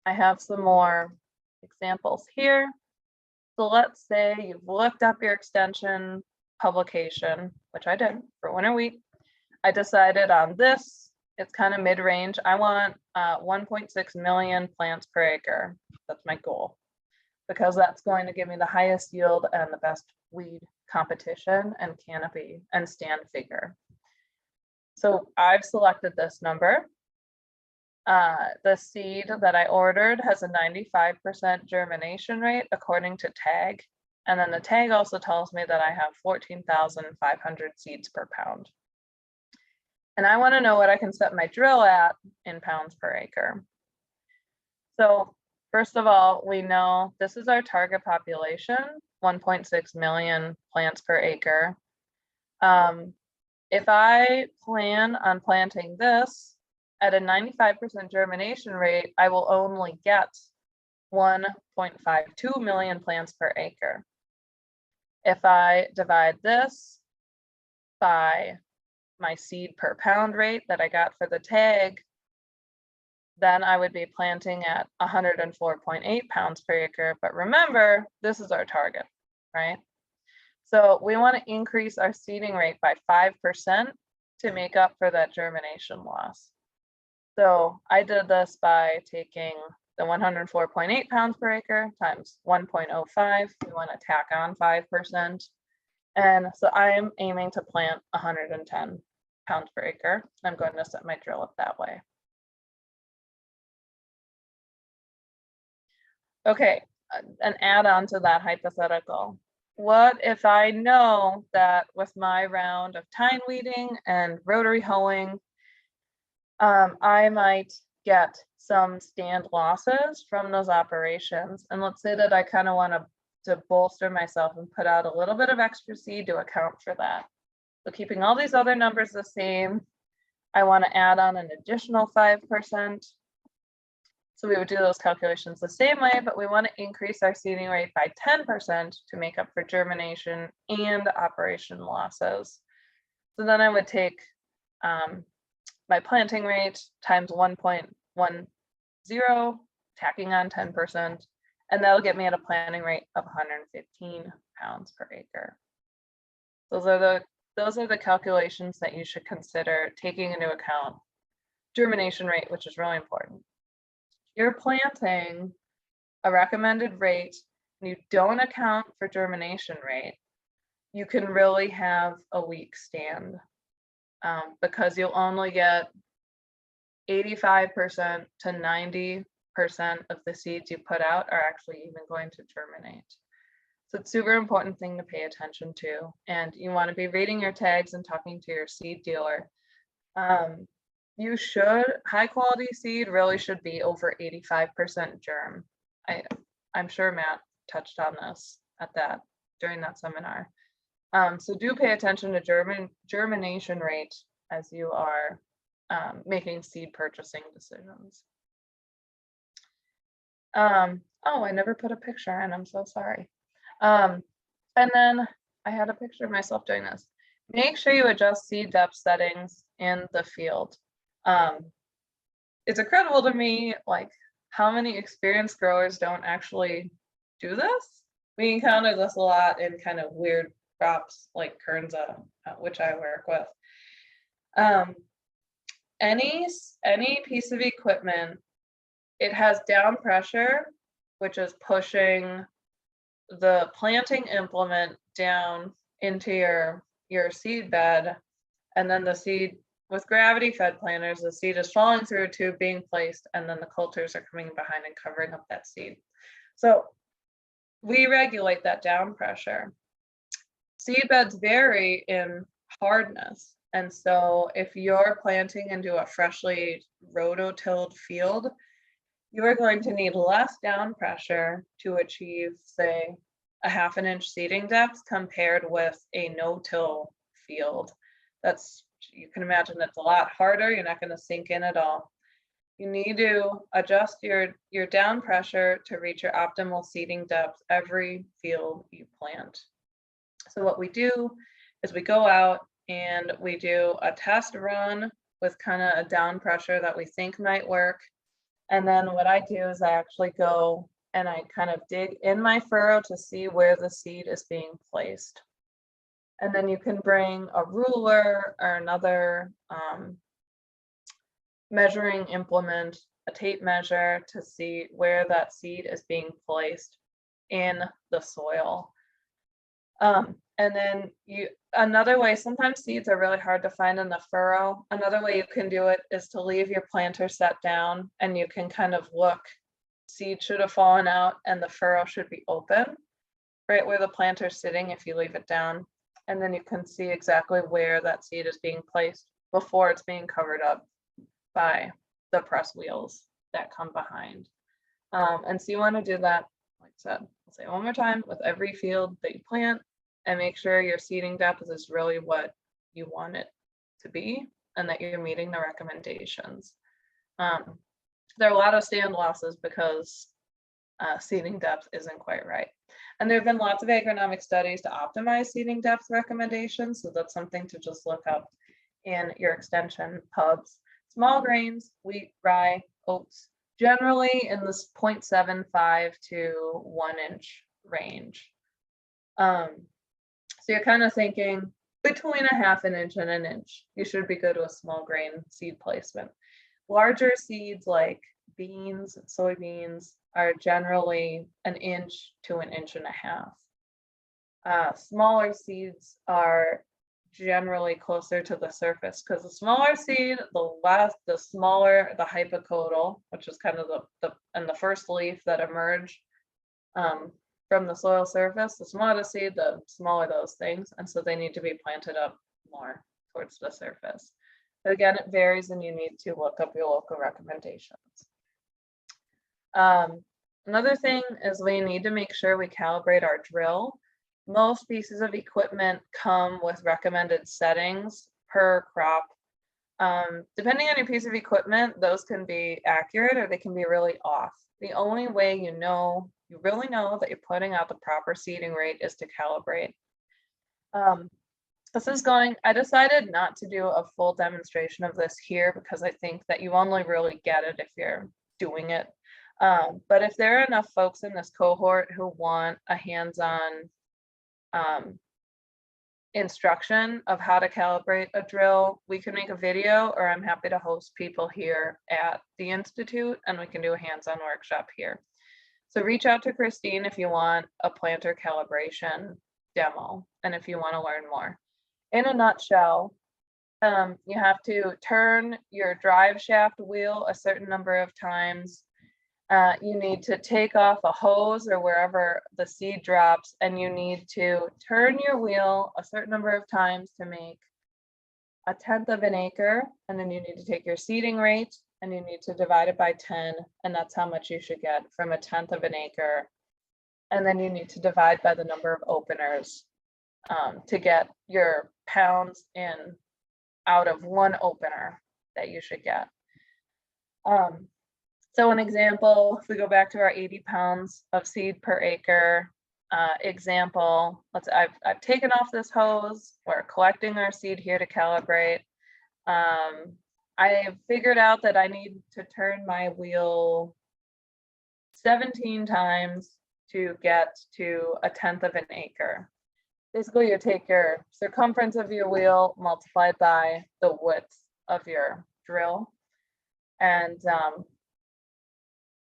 I have some more examples here. So let's say you've looked up your extension publication, which I did for winter wheat. I decided on this, it's kind of mid-range. I want 1.6 million plants per acre. That's my goal, because that's going to give me the highest yield and the best weed competition and canopy and stand figure. So I've selected this number. The seed that I ordered has a 95% germination rate according to tag. And then the tag also tells me that I have 14,500 seeds per pound. And I want to know what I can set my drill at in pounds per acre. So first of all, we know this is our target population, 1.6 million plants per acre. If I plan on planting this at a 95% germination rate, I will only get 1.52 million plants per acre. If I divide this by my seed per pound rate that I got for the tag, then I would be planting at 104.8 pounds per acre. But remember, this is our target, right? So we want to increase our seeding rate by 5% to make up for that germination loss. So I did this by taking the 104.8 pounds per acre times 1.05. We want to tack on 5%. And so I am aiming to plant 110 pounds per acre. I'm going to set my drill up that way. Okay, an add-on to that hypothetical. What if I know that with my round of tine weeding and rotary hoeing, I might get some stand losses from those operations? And let's say that I kind of want to bolster myself and put out a little bit of extra seed to account for that. So keeping all these other numbers the same, I want to add on an additional 5%. So we would do those calculations the same way, but we want to increase our seeding rate by 10% to make up for germination and operation losses. So then I would take my planting rate times 1.10, tacking on 10%, and that'll get me at a planting rate of 115 pounds per acre. Those are the calculations that you should consider taking into account germination rate, which is really important. You're planting a recommended rate and you don't account for germination rate, you can really have a weak stand because you'll only get 85% to 90% of the seeds you put out are actually even going to germinate. So it's a super important thing to pay attention to. And you want to be reading your tags and talking to your seed dealer. You should, high quality seed really should be over 85% germ. I'm sure Matt touched on this during that seminar. So do pay attention to germination rate as you are making seed purchasing decisions. Oh, I never put a picture in, I'm so sorry. And then I had a picture of myself doing this. Make sure you adjust seed depth settings in the field. It's incredible to me, like how many experienced growers don't actually do this. We encounter this a lot in kind of weird crops like Kernza, which I work with. Any piece of equipment, it has down pressure, which is pushing the planting implement down into your seed bed, and then the seed, with gravity fed planters, the seed is falling through a tube being placed, and then the coulters are coming behind and covering up that seed. So we regulate that down pressure. Seed beds vary in hardness. And so if you're planting into a freshly rototilled field, you are going to need less down pressure to achieve, say, a 1/2 inch seeding depth compared with a no-till field. You can imagine it's a lot harder. You're not going to sink in at all. you need to adjust your down pressure to reach your optimal seeding depth every field you plant. So what we do is we go out and we do a test run with kind of a down pressure that we think might work. And then what I do is I actually go and I kind of dig in my furrow to see where the seed is being placed. And then you can bring a ruler or another measuring implement, a tape measure, to see where that seed is being placed in the soil. And then another way, sometimes seeds are really hard to find in the furrow. Another way you can do it is to leave your planter set down and you can kind of look, seed should have fallen out and the furrow should be open, right where the planter is sitting if you leave it down. And then you can see exactly where that seed is being placed before it's being covered up by the press wheels that come behind. And so you want to do that, like I said, I'll say it one more time, with every field that you plant, and make sure your seeding depth is really what you want it to be and that you're meeting the recommendations. There are a lot of stand losses because seeding depth isn't quite right. And there have been lots of agronomic studies to optimize seeding depth recommendations. So that's something to just look up in your extension pubs. Small grains, wheat, rye, oats, generally in this 0.75 to 1 inch range. So you're kind of thinking between a half an inch and an inch, you should be good with small grain seed placement. Larger seeds like beans and soybeans are generally an inch to an inch and a half. Smaller seeds are generally closer to the surface because the smaller seed, the smaller the hypocotyl, which is kind of the first leaf that emerge from the soil surface. The smaller the seed, the smaller those things, and so they need to be planted up more towards the surface. But again, it varies and you need to look up your local recommendations. Another thing is we need to make sure we calibrate our drill. Most pieces of equipment come with recommended settings per crop. Depending on your piece of equipment, those can be accurate or they can be really off. The only way you really know that you're putting out the proper seeding rate is to calibrate. I decided not to do a full demonstration of this here because I think that you only really get it if you're doing it. But if there are enough folks in this cohort who want a hands-on instruction of how to calibrate a drill, we can make a video, or I'm happy to host people here at the Institute and we can do a hands-on workshop here. So reach out to Christine if you want a planter calibration demo and if you want to learn more. In a nutshell, you have to turn your drive shaft wheel a certain number of times. You need to take off a hose or wherever the seed drops, and you need to turn your wheel a certain number of times to make 1/10 of an acre. And then you need to take your seeding rate and you need to divide it by 10. And that's how much you should get from 1/10 of an acre. And then you need to divide by the number of openers to get your pounds in out of one opener that you should get. So an example, if we go back to our 80 pounds of seed per acre example, I've taken off this hose. We're collecting our seed here to calibrate. I figured out that I need to turn my wheel 17 times to get to 1/10 of an acre. Basically, you take your circumference of your wheel multiplied by the width of your drill, and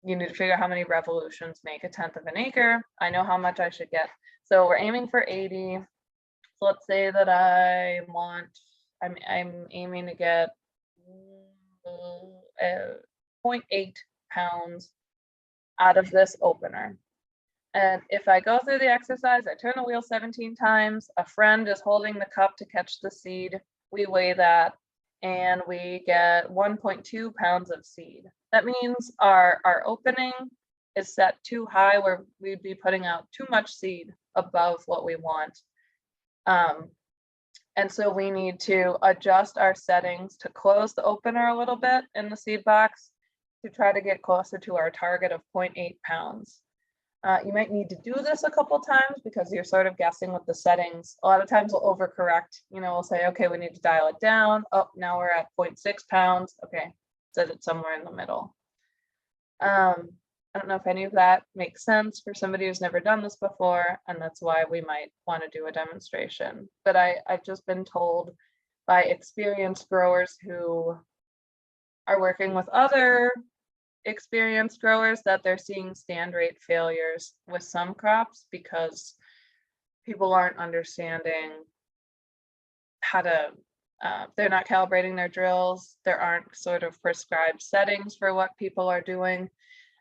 you need to figure out how many revolutions make 1/10 of an acre. I know how much I should get. So we're aiming for 80. So let's say that I'm aiming to get 0.8 pounds out of this opener. And if I go through the exercise, I turn the wheel 17 times, a friend is holding the cup to catch the seed, we weigh that, and we get 1.2 pounds of seed. That means our opening is set too high where we'd be putting out too much seed above what we want. And so we need to adjust our settings to close the opener a little bit in the seed box to try to get closer to our target of 0.8 pounds. You might need to do this a couple times because you're sort of guessing with the settings. A lot of times we'll overcorrect, we'll say, okay, we need to dial it down. Oh, now we're at 0.6 pounds. Okay, set it somewhere in the middle. I don't know if any of that makes sense for somebody who's never done this before, and that's why we might want to do a demonstration. But I've just been told by experienced growers who are working with other experienced growers that they're seeing stand rate failures with some crops because people aren't understanding how to, they're not calibrating their drills. There aren't sort of prescribed settings for what people are doing.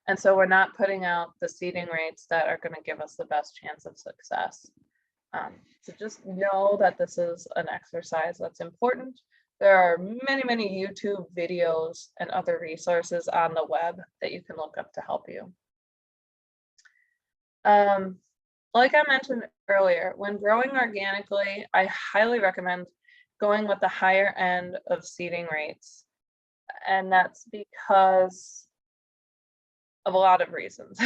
And so we're not putting out the seeding rates that are going to give us the best chance of success. So just know that this is an exercise that's important. There are many, many YouTube videos and other resources on the web that you can look up to help you. Like I mentioned earlier, when growing organically, I highly recommend going with the higher end of seeding rates. And that's because of a lot of reasons.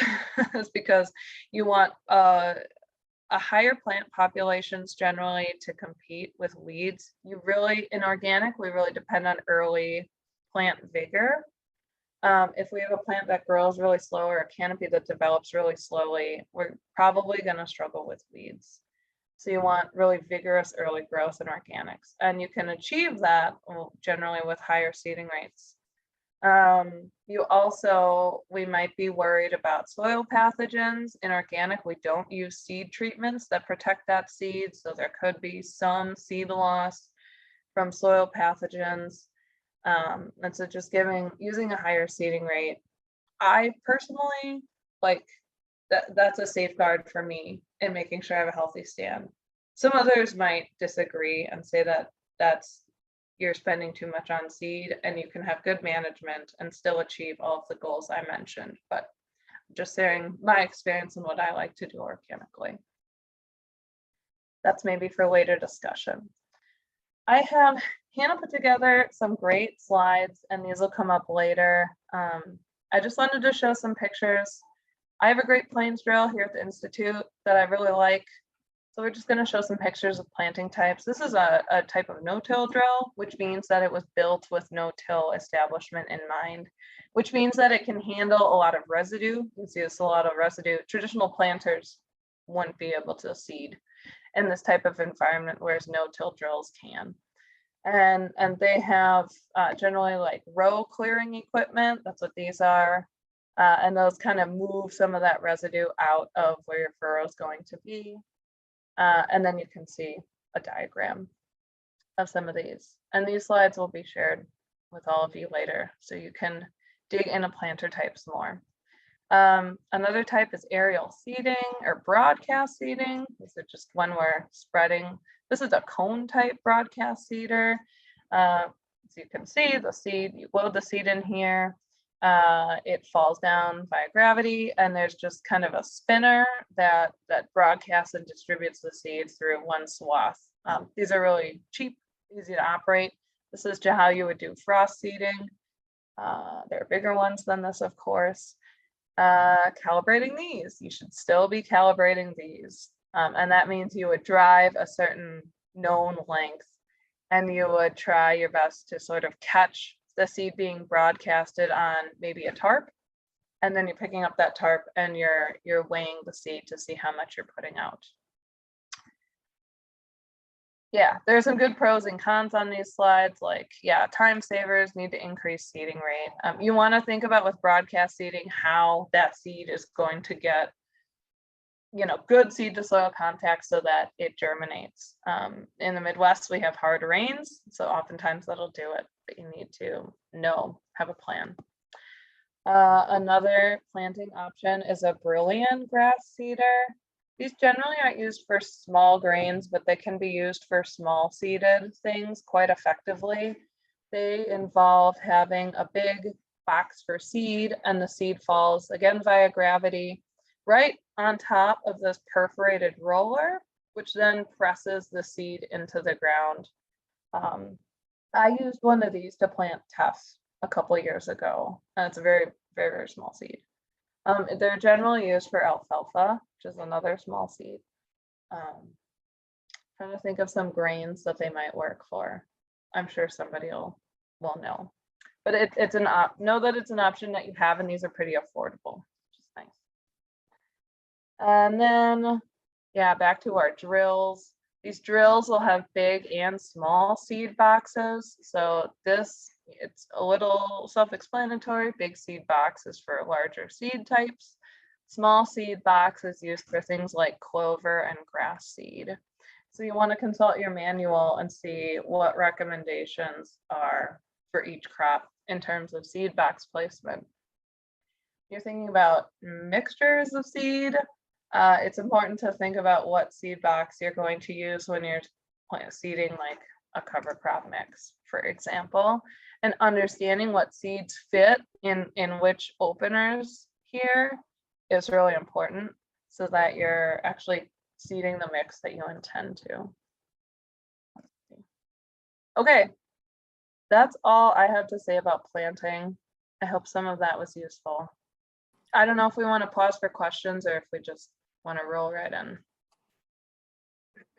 It's because you want a higher plant populations generally to compete with weeds. In organic, we really depend on early plant vigor. If we have a plant that grows really slow or a canopy that develops really slowly, we're probably going to struggle with weeds. So you want really vigorous early growth in organics, and you can achieve that generally with higher seeding rates. We might be worried about soil pathogens. In organic, we don't use seed treatments that protect that seed, so there could be some seed loss from soil pathogens. And so just using a higher seeding rate, I personally like that's a safeguard for me in making sure I have a healthy stand. Some others might disagree and say that you're spending too much on seed and you can have good management and still achieve all of the goals I mentioned, but just sharing my experience and what I like to do organically. That's maybe for later discussion. I have Hannah put together some great slides, and these will come up later. I just wanted to show some pictures. I have a Great Plains drill here at the Institute that I really like. So we're just going to show some pictures of planting types. This is a type of no-till drill, which means that it was built with no-till establishment in mind, which means that it can handle a lot of residue. You can see this a lot of residue. Traditional planters wouldn't be able to seed in this type of environment, whereas no-till drills can. And they have generally like row clearing equipment. That's what these are. And those kind of move some of that residue out of where your furrow is going to be. And then you can see a diagram of some of these. And these slides will be shared with all of you later, so you can dig into planter types more. Another type is aerial seeding or broadcast seeding. This is just when we're spreading. This is a cone type broadcast seeder. So you can see the seed, you load the seed in here. It falls down via gravity, and there's just kind of a spinner that broadcasts and distributes the seeds through one swath. These are really cheap, easy to operate. This is how you would do frost seeding. There are bigger ones than this, of course. Calibrating these, you should still be calibrating these. And that means you would drive a certain known length, and you would try your best to sort of catch the seed being broadcasted on maybe a tarp, and then you're picking up that tarp and you're weighing the seed to see how much you're putting out. Yeah, there's some good pros and cons on these slides. Like, yeah, time savers need to increase seeding rate. You want to think about with broadcast seeding how that seed is going to get, good seed to soil contact so that it germinates. In the Midwest, we have hard rains, so oftentimes that'll do it, but you need to have a plan. Another planting option is a Brilliant grass seeder. These generally aren't used for small grains, but they can be used for small seeded things quite effectively. They involve having a big box for seed, and the seed falls again via gravity right on top of this perforated roller, which then presses the seed into the ground. I used one of these to plant teff a couple years ago. And it's a very, very, very small seed. They're generally used for alfalfa, which is another small seed. Trying to think of some grains that they might work for. I'm sure somebody will know. But it's know that it's an option that you have, and these are pretty affordable, which is nice. And then, yeah, back to our drills. These drills will have big and small seed boxes. So it's a little self-explanatory. Big seed box is for larger seed types. Small seed box is used for things like clover and grass seed. So you want to consult your manual and see what recommendations are for each crop in terms of seed box placement. You're thinking about mixtures of seed. It's important to think about what seed box you're going to use when you're seeding like a cover crop mix, for example, and understanding what seeds fit in which openers here is really important so that you're actually seeding the mix that you intend to. Okay, that's all I have to say about planting. I hope some of that was useful. I don't know if we want to pause for questions or if we just want to roll right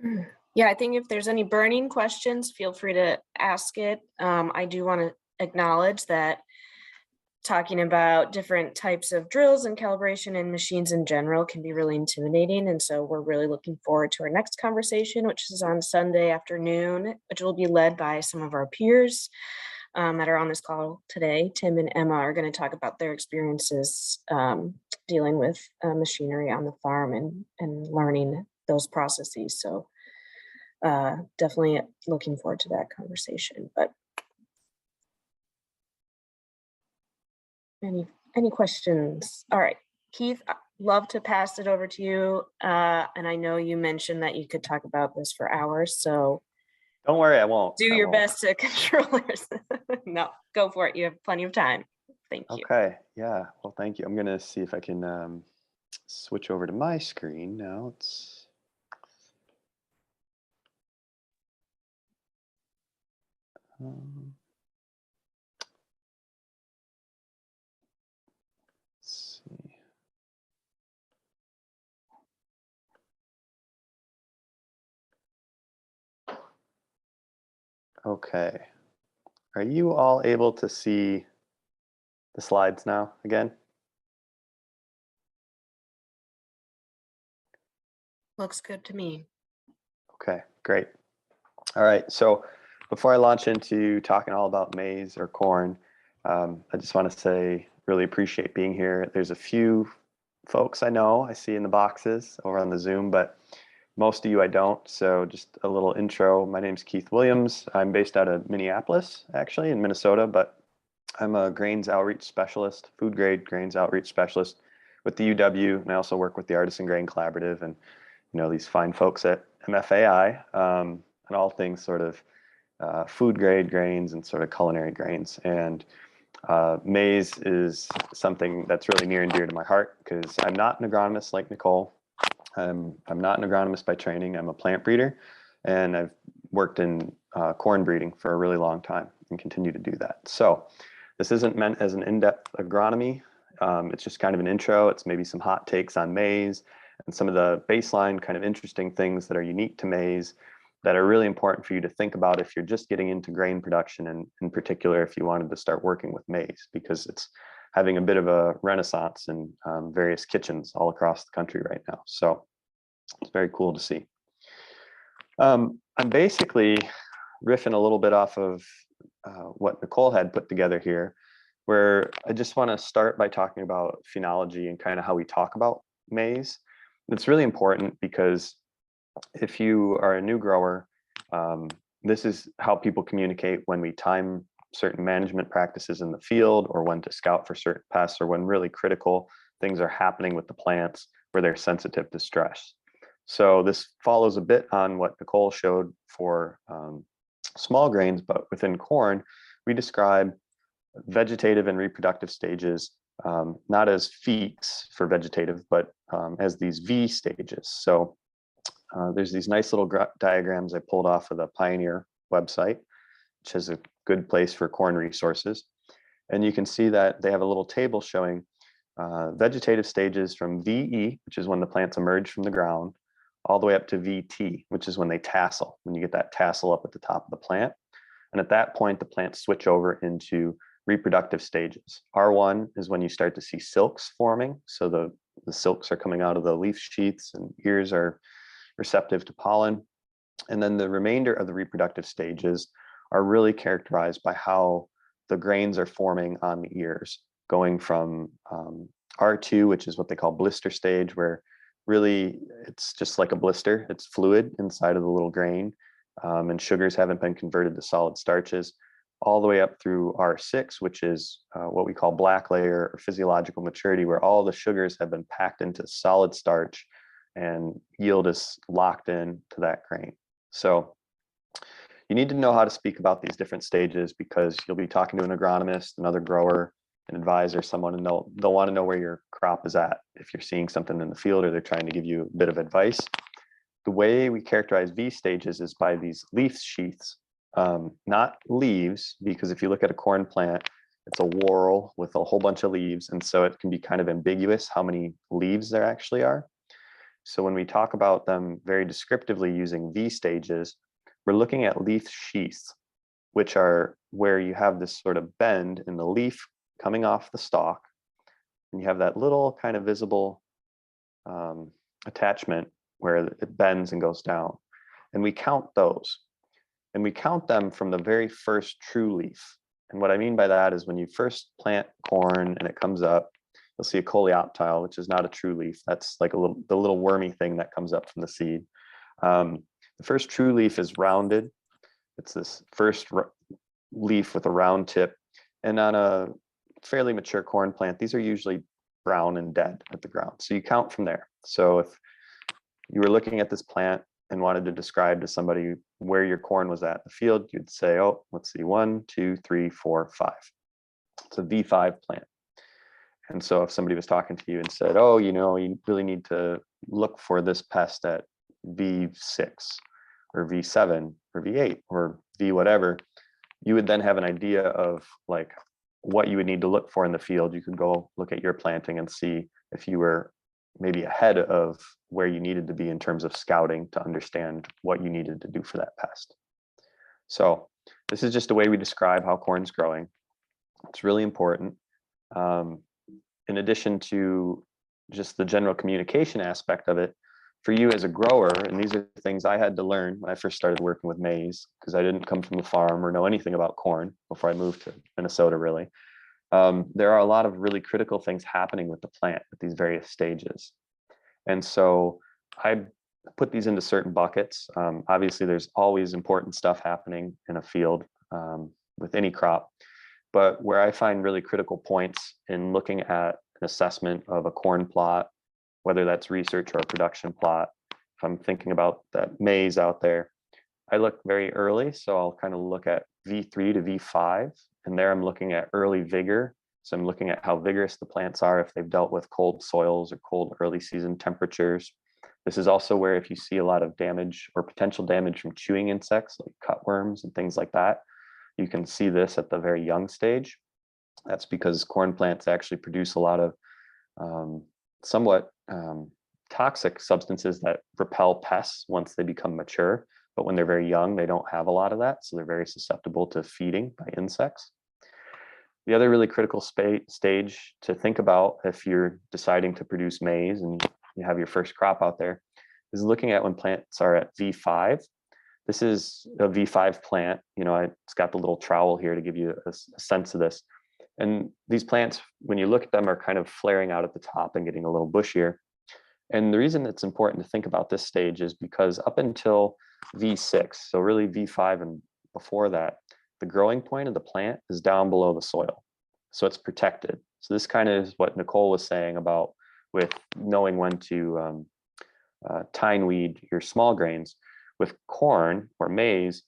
in. Yeah, I think if there's any burning questions, feel free to ask it. I do want to acknowledge that talking about different types of drills and calibration and machines in general can be really intimidating. And so we're really looking forward to our next conversation, which is on Sunday afternoon, which will be led by some of our peers that are on this call today. Tim and Emma are going to talk about their experiences dealing with machinery on the farm and learning those processes. So definitely looking forward to that conversation. But any questions? All right, Keith, I'd love to pass it over to you. And I know you mentioned that you could talk about this for hours, so Don't worry, I won't. do your best to control yours. No, go for it. You have plenty of time. Thank you. Okay, yeah, well, thank you. I'm gonna see if I can switch over to my screen now. Let's see. Okay, are you all able to see the slides now again? Looks good to me. Okay, great. All right, so before I launch into talking all about maize or corn, I just want to say really appreciate being here. There's a few folks I see in the boxes over on the Zoom, but most of you I don't. So just a little intro. My name's Keith Williams. I'm based out of Minneapolis, actually, in Minnesota, but I'm a grains outreach specialist, food grade grains outreach specialist with the UW, and I also work with the Artisan Grain Collaborative and these fine folks at MFAI and all things sort of food grade grains and sort of culinary grains. And maize is something that's really near and dear to my heart because I'm not an agronomist like Nicole. I'm not an agronomist by training. I'm a plant breeder, and I've worked in corn breeding for a really long time and continue to do that. So this isn't meant as an in-depth agronomy. It's just kind of an intro. It's maybe some hot takes on maize and some of the baseline kind of interesting things that are unique to maize that are really important for you to think about if you're just getting into grain production, and in particular, if you wanted to start working with maize, because it's having a bit of a renaissance in various kitchens all across the country right now. So it's very cool to see. I'm basically riffing a little bit off of what Nicole had put together here, where I just want to start by talking about phenology and kind of how we talk about maize. It's really important because if you are a new grower, this is how people communicate when we time certain management practices in the field, or when to scout for certain pests, or when really critical things are happening with the plants where they're sensitive to stress. So this follows a bit on what Nicole showed for small grains, but within corn, we describe vegetative and reproductive stages, not as feats for vegetative, but as these V stages. So there's these nice little diagrams I pulled off of the Pioneer website, which is a good place for corn resources. And you can see that they have a little table showing vegetative stages from VE, which is when the plants emerge from the ground, all the way up to VT, which is when they tassel, when you get that tassel up at the top of the plant. And at that point, the plants switch over into reproductive stages. R1 is when you start to see silks forming. So the silks are coming out of the leaf sheaths and ears are receptive to pollen. And then the remainder of the reproductive stages are really characterized by how the grains are forming on the ears, going from R2, which is what they call blister stage, where really it's just like a blister. It's fluid inside of the little grain, and sugars haven't been converted to solid starches, all the way up through R6, which is what we call black layer or physiological maturity, where all the sugars have been packed into solid starch and yield is locked in to that grain. So you need to know how to speak about these different stages, because you'll be talking to an agronomist, another grower, an advisor, someone, and they'll want to know where your crop is at if you're seeing something in the field or they're trying to give you a bit of advice. The way we characterize V stages is by these leaf sheaths, not leaves, because if you look at a corn plant, it's a whorl with a whole bunch of leaves, and so it can be kind of ambiguous how many leaves there actually are. So when we talk about them very descriptively using V stages, we're looking at leaf sheaths, which are where you have this sort of bend in the leaf coming off the stalk, and you have that little kind of visible attachment where it bends and goes down. And we count those. And we count them from the very first true leaf. And what I mean by that is when you first plant corn and it comes up, you'll see a coleoptile, which is not a true leaf. That's like the little wormy thing that comes up from the seed. The first true leaf is rounded. It's this first leaf with a round tip. And on a fairly mature corn plant, these are usually brown and dead at the ground. So you count from there. So if you were looking at this plant and wanted to describe to somebody where your corn was at in the field, you'd say, oh, let's see, 1, 2, 3, 4, 5. It's a V5 plant. And so if somebody was talking to you and said, oh, you really need to look for this pest at V6 or V7 or V8 or V whatever, you would then have an idea of like what you would need to look for in the field. You could go look at your planting and see if you were maybe ahead of where you needed to be in terms of scouting to understand what you needed to do for that pest. So this is just a way we describe how corn's growing. It's really important. In addition to just the general communication aspect of it, for you as a grower, and these are things I had to learn when I first started working with maize, because I didn't come from the farm or know anything about corn before I moved to Minnesota, really. There are a lot of really critical things happening with the plant at these various stages. And so I put these into certain buckets. Obviously, there's always important stuff happening in a field with any crop. But where I find really critical points in looking at an assessment of a corn plot, whether that's research or a production plot, if I'm thinking about that maize out there, I look very early. So I'll kind of look at V3 to V5. And there I'm looking at early vigor. So I'm looking at how vigorous the plants are if they've dealt with cold soils or cold early season temperatures. This is also where if you see a lot of damage or potential damage from chewing insects like cutworms and things like that, you can see this at the very young stage. That's because corn plants actually produce a lot of somewhat toxic substances that repel pests once they become mature. But when they're very young, they don't have a lot of that. So they're very susceptible to feeding by insects. The other really critical stage to think about if you're deciding to produce maize and you have your first crop out there is looking at when plants are at V5. This is a V5 plant. It's got the little trowel here to give you a sense of this. And these plants, when you look at them, are kind of flaring out at the top and getting a little bushier. And the reason it's important to think about this stage is because up until V6, so really V5 and before that, the growing point of the plant is down below the soil. So it's protected. So this kind of is what Nicole was saying about with knowing when to tine weed your small grains. With corn or maize,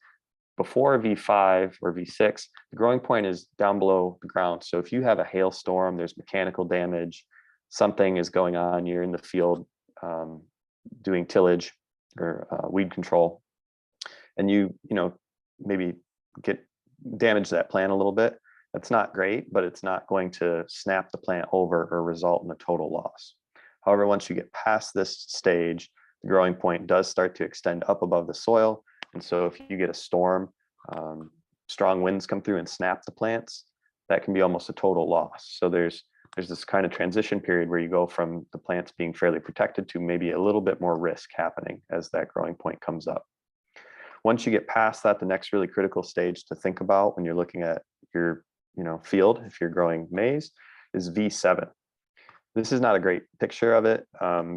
before V5 or V6, the growing point is down below the ground. So if you have a hailstorm, there's mechanical damage, something is going on, you're in the field doing tillage or weed control, and you maybe damage that plant a little bit, That's not great, but it's not going to snap the plant over or result in a total loss. However, once you get past this stage, the growing point does start to extend up above the soil. And so if you get a storm, strong winds come through and snap the plants, that can be almost a total loss. So there's this kind of transition period where you go from the plants being fairly protected to maybe a little bit more risk happening as that growing point comes up. Once you get past that, the next really critical stage to think about when you're looking at your field, if you're growing maize, is V7. This is not a great picture of it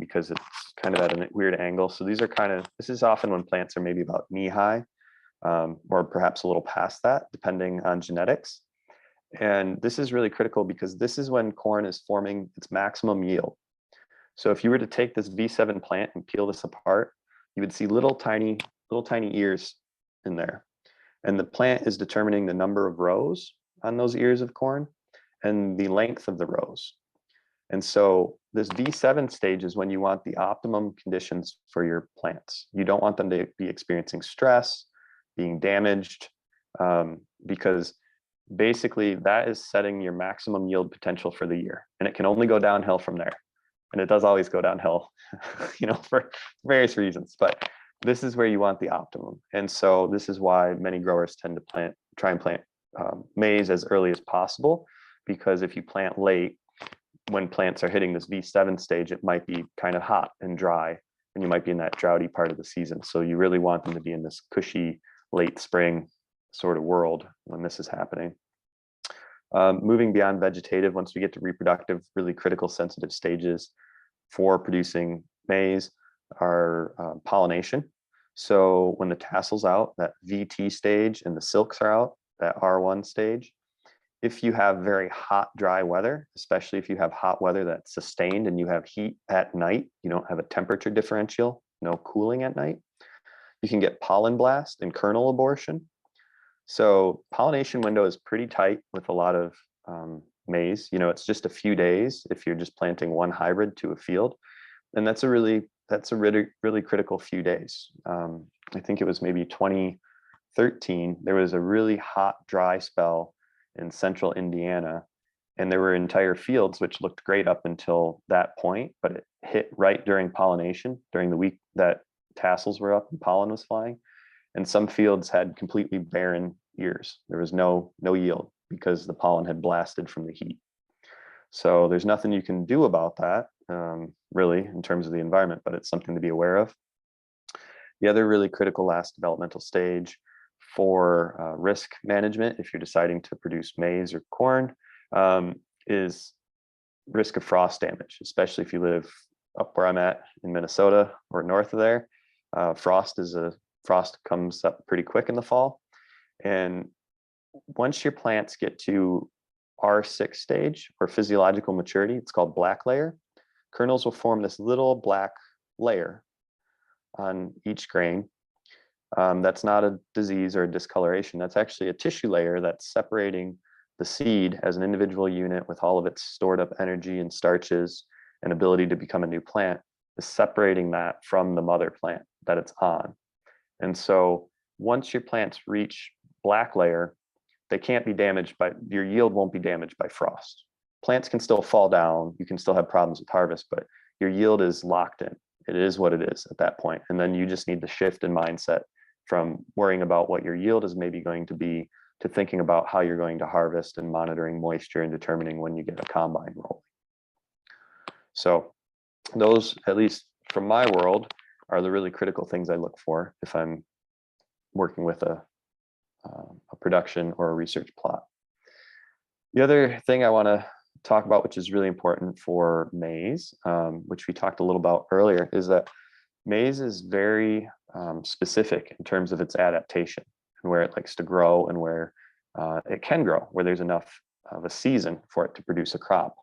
because it's kind of at a weird angle. So this is often when plants are maybe about knee high or perhaps a little past that, depending on genetics. And this is really critical because this is when corn is forming its maximum yield. So if you were to take this V7 plant and peel this apart, you would see little tiny ears in there. And the plant is determining the number of rows on those ears of corn and the length of the rows. And so this V7 stage is when you want the optimum conditions for your plants. You don't want them to be experiencing stress, being damaged, because basically that is setting your maximum yield potential for the year. And it can only go downhill from there. And it does always go downhill, for various reasons, but this is where you want the optimum. And so this is why many growers tend to try and plant maize as early as possible, because if you plant late, when plants are hitting this V7 stage, it might be kind of hot and dry, and you might be in that droughty part of the season. So you really want them to be in this cushy late spring sort of world when this is happening. Moving beyond vegetative, once we get to reproductive, really critical sensitive stages for producing maize are pollination. So when the tassel's out, that VT stage, and the silks are out, that R1 stage, if you have very hot, dry weather, especially if you have hot weather that's sustained and you have heat at night, you don't have a temperature differential, no cooling at night, you can get pollen blast and kernel abortion. So pollination window is pretty tight with a lot of maize. It's just a few days if you're just planting one hybrid to a field. And that's a really critical few days. I think it was maybe 2013, there was a really hot, dry spell in central Indiana, and there were entire fields which looked great up until that point, but it hit right during pollination, during the week that tassels were up and pollen was flying. And some fields had completely barren ears. There was no yield because the pollen had blasted from the heat. So there's nothing you can do about that, really, in terms of the environment, but it's something to be aware of. The other really critical last developmental stage for risk management, if you're deciding to produce maize or corn, is risk of frost damage, especially if you live up where I'm at in Minnesota or north of there. Frost comes up pretty quick in the fall. And once your plants get to R6 stage, or physiological maturity, it's called black layer, kernels will form this little black layer on each grain. That's not a disease or a discoloration. That's actually a tissue layer that's separating the seed as an individual unit with all of its stored up energy and starches and ability to become a new plant, is separating that from the mother plant that it's on. And so once your plants reach black layer, they can't be damaged your yield won't be damaged by frost. Plants can still fall down, you can still have problems with harvest, but your yield is locked in. It is what it is at that point. And then you just need to shift in mindset from worrying about what your yield is maybe going to be to thinking about how you're going to harvest and monitoring moisture and determining when you get a combine rolling. So those, at least from my world, are the really critical things I look for if I'm working with a production or a research plot. The other thing I want to talk about, which is really important for maize, which we talked a little about earlier, is that maize is very specific in terms of its adaptation and where it likes to grow and where it can grow, where there's enough of a season for it to produce a crop.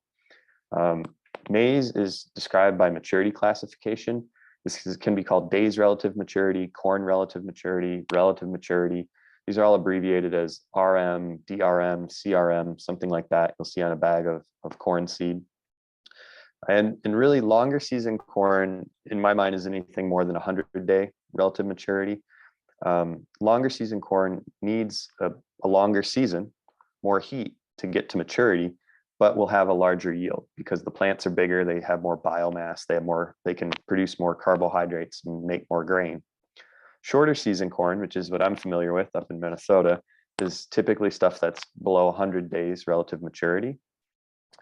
Maize is described by maturity classification. This can be called days relative maturity, corn relative maturity, relative maturity. These are all abbreviated as RM, DRM, CRM, something like that. You'll see on a bag of corn seed. And really longer season corn, in my mind, is anything more than 100-day relative maturity. Longer season corn needs a longer season, more heat to get to maturity, but will have a larger yield because the plants are bigger, they have more biomass, they can produce more carbohydrates and make more grain. Shorter season corn, which is what I'm familiar with up in Minnesota, is typically stuff that's below 100 days relative maturity.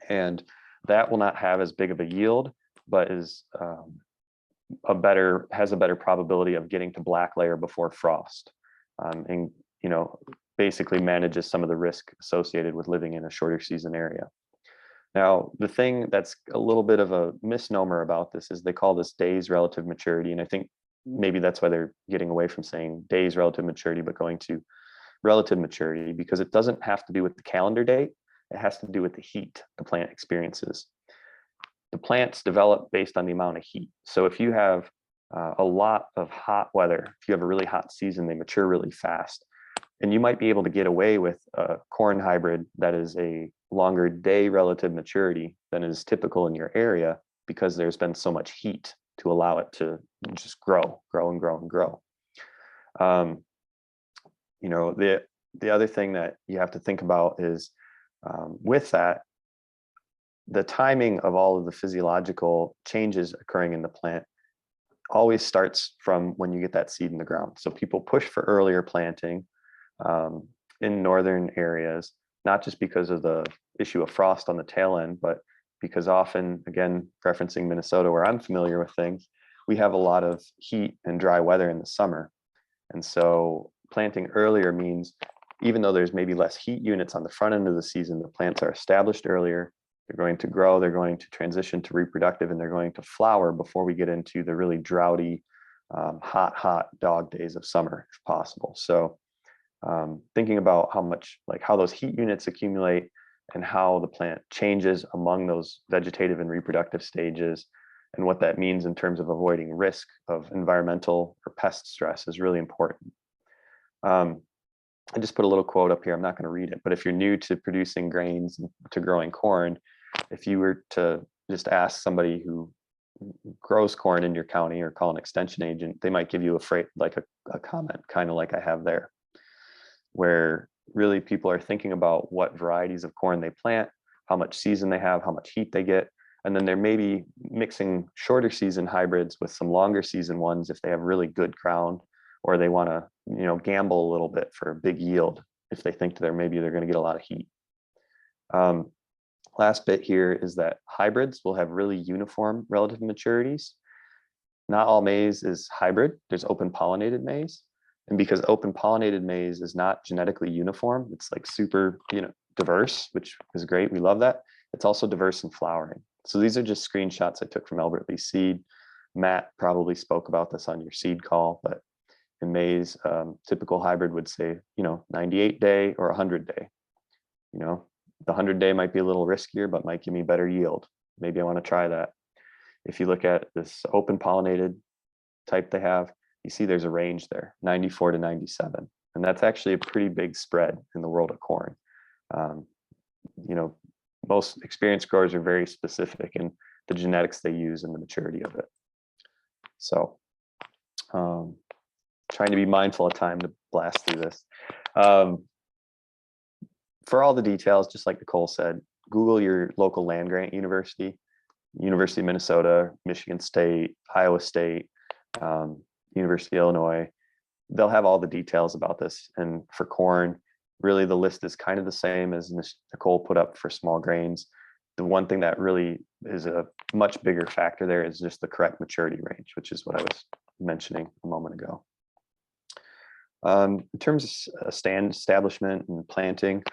And that will not have as big of a yield, but is has a better probability of getting to black layer before frost. And basically manages some of the risk associated with living in a shorter season area. Now, the thing that's a little bit of a misnomer about this is they call this days relative maturity. And I think maybe that's why they're getting away from saying days relative maturity, but going to relative maturity, because it doesn't have to do with the calendar date. It has to do with the heat the plant experiences. The plants develop based on the amount of heat. So if you have a lot of hot weather, if you have a really hot season, they mature really fast. And you might be able to get away with a corn hybrid that is a longer day relative maturity than is typical in your area because there's been so much heat to allow it to just grow and grow and grow. The other thing that you have to think about is with that, the timing of all of the physiological changes occurring in the plant always starts from when you get that seed in the ground. So people push for earlier planting in northern areas, not just because of the issue of frost on the tail end, but because often, again, referencing Minnesota, where I'm familiar with things, we have a lot of heat and dry weather in the summer. And so planting earlier means even though there's maybe less heat units on the front end of the season, the plants are established earlier, they're going to grow, they're going to transition to reproductive, and they're going to flower before we get into the really droughty, hot dog days of summer, if possible. So thinking about how those heat units accumulate and how the plant changes among those vegetative and reproductive stages and what that means in terms of avoiding risk of environmental or pest stress is really important. I just put a little quote up here. I'm not going to read it, but if you're new to producing grains, to growing corn, if you were to just ask somebody who grows corn in your county or call an extension agent, they might give you a comment, kind of like I have there, where really people are thinking about what varieties of corn they plant, how much season they have, how much heat they get, and then they're maybe mixing shorter season hybrids with some longer season ones if they have really good ground, or they want to gamble a little bit for a big yield if they think they're going to get a lot of heat. Last bit here is that hybrids will have really uniform relative maturities. Not all maize is hybrid. There's open pollinated maize. And because open pollinated maize is not genetically uniform, it's like super, diverse, which is great. We love that. It's also diverse in flowering. So these are just screenshots I took from Albert Lee Seed. Matt probably spoke about this on your seed call, but in maize, typical hybrid would say, 98 day or 100 day. The 100 day might be a little riskier, but might give me better yield. Maybe I want to try that. If you look at this open pollinated type they have, you see there's a range there, 94 to 97. And that's actually a pretty big spread in the world of corn. Most experienced growers are very specific in the genetics they use and the maturity of it. So trying to be mindful of time to blast through this. For all the details, just like Nicole said, Google your local land grant university, University of Minnesota, Michigan State, Iowa State, University of Illinois. They'll have all the details about this. And for corn, really the list is kind of the same as Nicole put up for small grains. The one thing that really is a much bigger factor there is just the correct maturity range, which is what I was mentioning a moment ago. In terms of stand establishment and planting,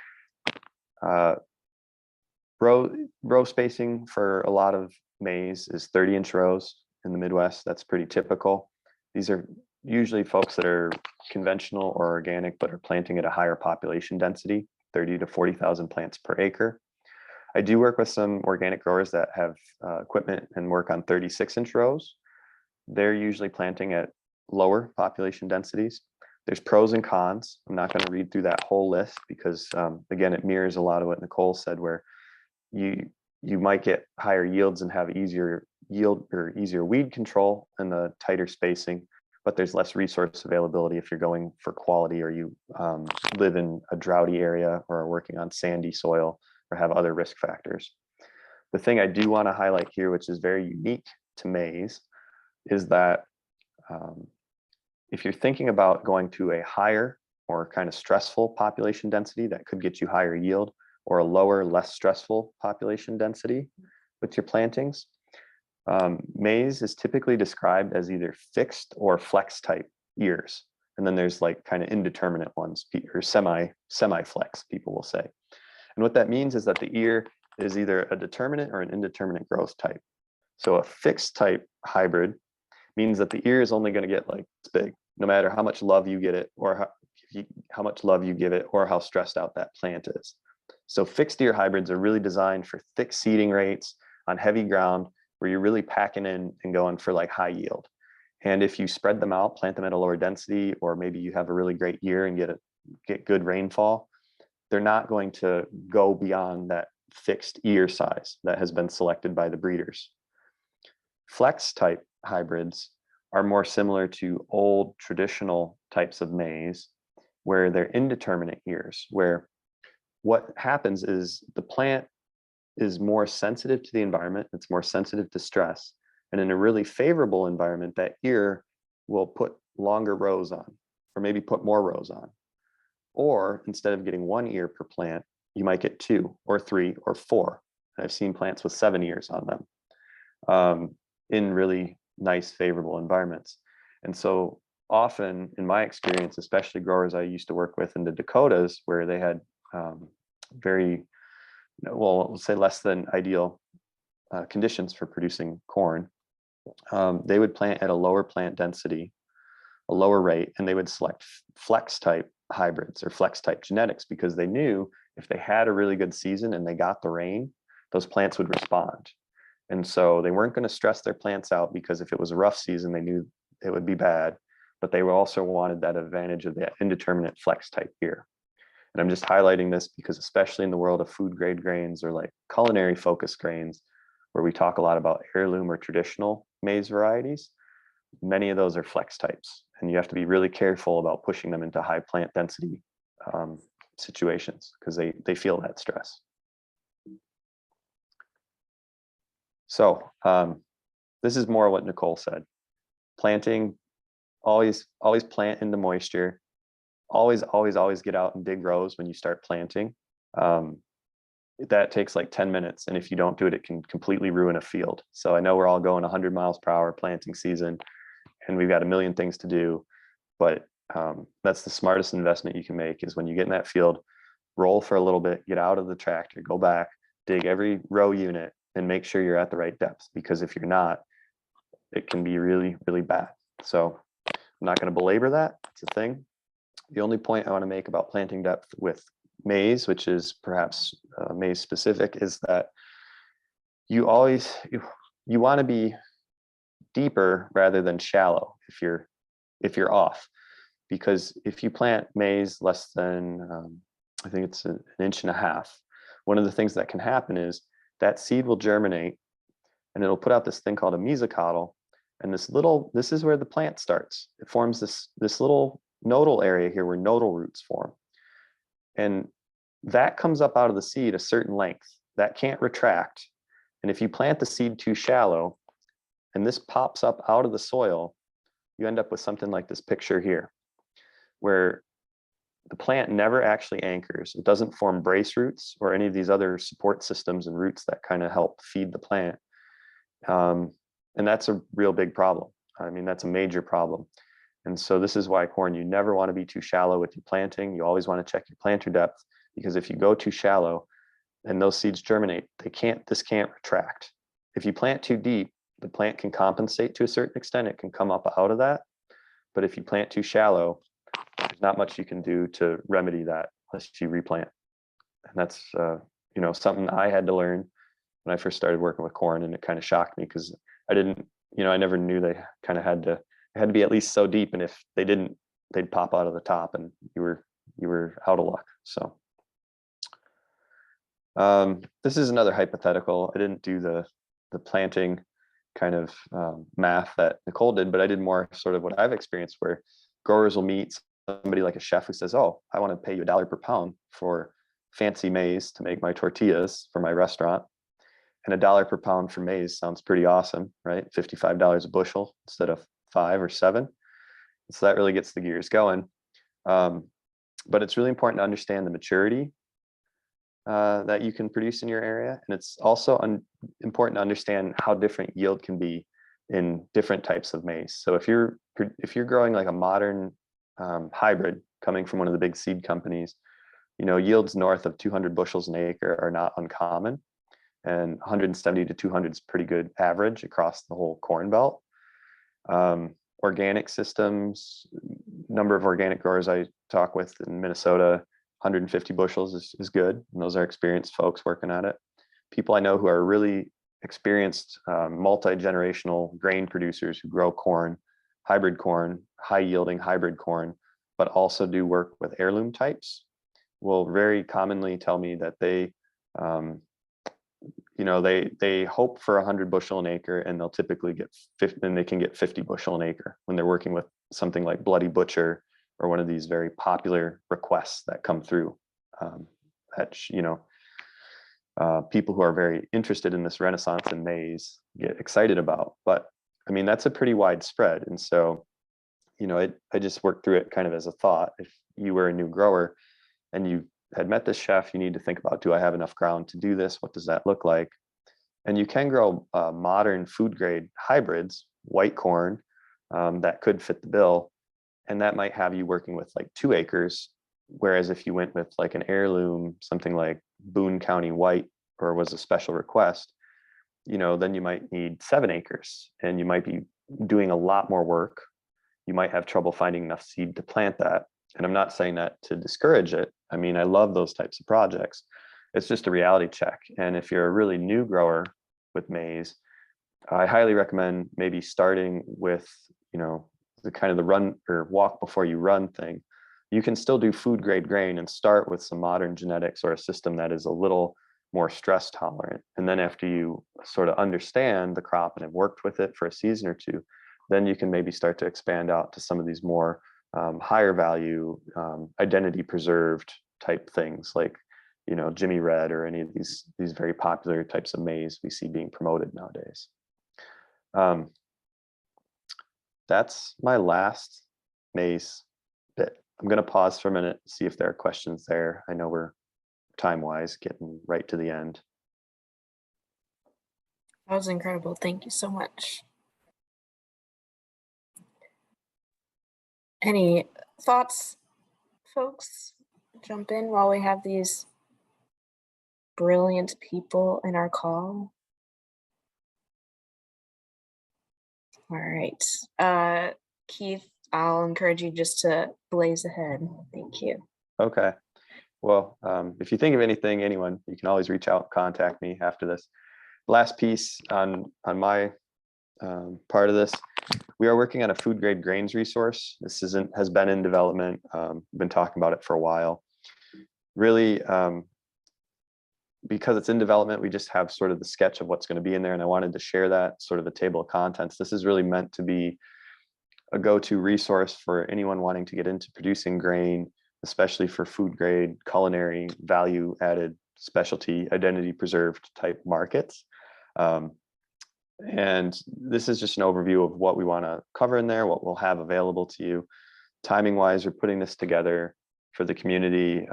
row spacing for a lot of maize is 30-inch rows in the Midwest. That's pretty typical. These are usually folks that are conventional or organic, but are planting at a higher population density, 30 to 40,000 plants per acre. I do work with some organic growers that have equipment and work on 36-inch rows. They're usually planting at lower population densities. There's pros and cons. I'm not going to read through that whole list because, again, it mirrors a lot of what Nicole said, where you might get higher yields and have easier yield or easier weed control and the tighter spacing, but there's less resource availability if you're going for quality, or you live in a droughty area or are working on sandy soil or have other risk factors. The thing I do want to highlight here, which is very unique to maize, is that if you're thinking about going to a higher or kind of stressful population density that could get you higher yield, or a lower, less stressful population density with your plantings, maize is typically described as either fixed or flex type ears. And then there's like kind of indeterminate ones, or semi-flex, people will say. And what that means is that the ear is either a determinate or an indeterminate growth type. So a fixed type hybrid means that the ear is only going to get like this big, no matter how much love you get it, or how much love you give it, or how stressed out that plant is. So fixed ear hybrids are really designed for thick seeding rates on heavy ground, where you're really packing in and going for like high yield. And if you spread them out, plant them at a lower density, or maybe you have a really great year and get good rainfall, they're not going to go beyond that fixed ear size that has been selected by the breeders. Flex type hybrids are more similar to old traditional types of maize, where they're indeterminate ears, where what happens is the plant is more sensitive to the environment, it's more sensitive to stress. And in a really favorable environment, that ear will put longer rows on, or maybe put more rows on. Or instead of getting 1 ear per plant, you might get 2 or 3 or 4. And I've seen plants with 7 ears on them in really nice, favorable environments. And so often, in my experience, especially growers I used to work with in the Dakotas, where they had very, well, we'll say less than ideal conditions for producing corn, they would plant at a lower plant density, a lower rate, and they would select flex type hybrids or flex type genetics, because they knew if they had a really good season and they got the rain, those plants would respond. And so they weren't going to stress their plants out, because if it was a rough season, they knew it would be bad, but they also wanted that advantage of the indeterminate flex type ear. And I'm just highlighting this because, especially in the world of food grade grains or like culinary focused grains, where we talk a lot about heirloom or traditional maize varieties, many of those are flex types, and you have to be really careful about pushing them into high plant density situations, because they feel that stress. So this is more what Nicole said. Planting, always plant into moisture. Always get out and dig rows when you start planting. That takes like 10 minutes. And if you don't do it, it can completely ruin a field. So I know we're all going 100 miles per hour planting season, and we've got a million things to do. But that's the smartest investment you can make, is when you get in that field, roll for a little bit, get out of the tractor, go back, dig every row unit, and make sure you're at the right depth. Because if you're not, it can be really, really bad. So I'm not going to belabor that. It's a thing. The only point I want to make about planting depth with maize, which is perhaps maize specific, is that you want to be deeper rather than shallow if you're off. Because if you plant maize less than I think it's an inch and a half, one of the things that can happen is that seed will germinate and it'll put out this thing called a mesocotyl, and this is where the plant starts. It forms this little nodal area here where nodal roots form, and that comes up out of the seed a certain length that can't retract. And if you plant the seed too shallow and this pops up out of the soil, you end up with something like this picture here, where the plant never actually anchors. It doesn't form brace roots or any of these other support systems and roots that kind of help feed the plant. And that's a real big problem. I mean, that's a major problem. And so this is why corn, you never want to be too shallow with your planting. You always want to check your planter depth, because if you go too shallow and those seeds germinate, this can't retract. If you plant too deep, the plant can compensate to a certain extent. It can come up out of that. But if you plant too shallow, there's not much you can do to remedy that unless you replant. And that's something I had to learn when I first started working with corn, and it kind of shocked me, because I never knew they kind of had to be at least so deep, and if they didn't, they'd pop out of the top and you were out of luck. So this is another hypothetical. I didn't do the planting kind of math that Nicole did, but I did more sort of what I've experienced, where growers will meet somebody like a chef who says, oh, I want to pay you $1 per pound for fancy maize to make my tortillas for my restaurant. And $1 per pound for maize sounds pretty awesome, right? $55 a bushel instead of 5 or 7. So that really gets the gears going. But it's really important to understand the maturity that you can produce in your area. And it's also important to understand how different yield can be in different types of maize. So if you're growing like a modern hybrid coming from one of the big seed companies, yields north of 200 bushels an acre are not uncommon. And 170 to 200 is pretty good average across the whole corn belt. Organic systems, number of organic growers I talk with in Minnesota, 150 bushels is good. And those are experienced folks working at it. People I know who are really experienced multi-generational grain producers who grow corn, high yielding hybrid corn, but also do work with heirloom types, will very commonly tell me that they hope for 100 bushel an acre, and they'll typically get 50, and they can get 50 bushel an acre when they're working with something like Bloody Butcher or one of these very popular requests that come through. People who are very interested in this renaissance in maize get excited about. But I mean, that's a pretty wide spread. And so, I just worked through it kind of as a thought. If you were a new grower and you had met this chef, you need to think about, do I have enough ground to do this? What does that look like? And you can grow modern food grade hybrids, white corn, that could fit the bill. And that might have you working with like 2 acres. Whereas if you went with like an heirloom, something like Boone County white, or was a special request, then you might need 7 acres, and you might be doing a lot more work. You might have trouble finding enough seed to plant that. And I'm not saying that to discourage it. I mean, I love those types of projects. It's just a reality check. And if you're a really new grower with maize, I highly recommend maybe starting with, the kind of the run or walk before you run thing. You can still do food grade grain and start with some modern genetics or a system that is a little more stress tolerant. And then after you sort of understand the crop and have worked with it for a season or 2, then you can maybe start to expand out to some of these more higher value, identity preserved type things like, Jimmy Red, or any of these very popular types of maize we see being promoted nowadays. That's my last maize bit. I'm going to pause for a minute, see if there are questions there. I know we're time-wise getting right to the end. That was incredible. Thank you so much. Any thoughts, folks? Jump in while we have these brilliant people in our call. All right. Keith, I'll encourage you just to blaze ahead. Thank you. Okay. Well, if you think of anything, anyone, you can always reach out, contact me after this. Last piece on my part of this, we are working on a food grade grains resource. This has been in development. Been talking about it for a while. Really, because it's in development, we just have sort of the sketch of what's going to be in there, and I wanted to share that, sort of a table of contents. This is really meant to be a go-to resource for anyone wanting to get into producing grain, especially for food grade, culinary, value added, specialty, identity preserved type markets. And this is just an overview of what we want to cover in there, what we'll have available to you. Timing wise, we're putting this together for the community,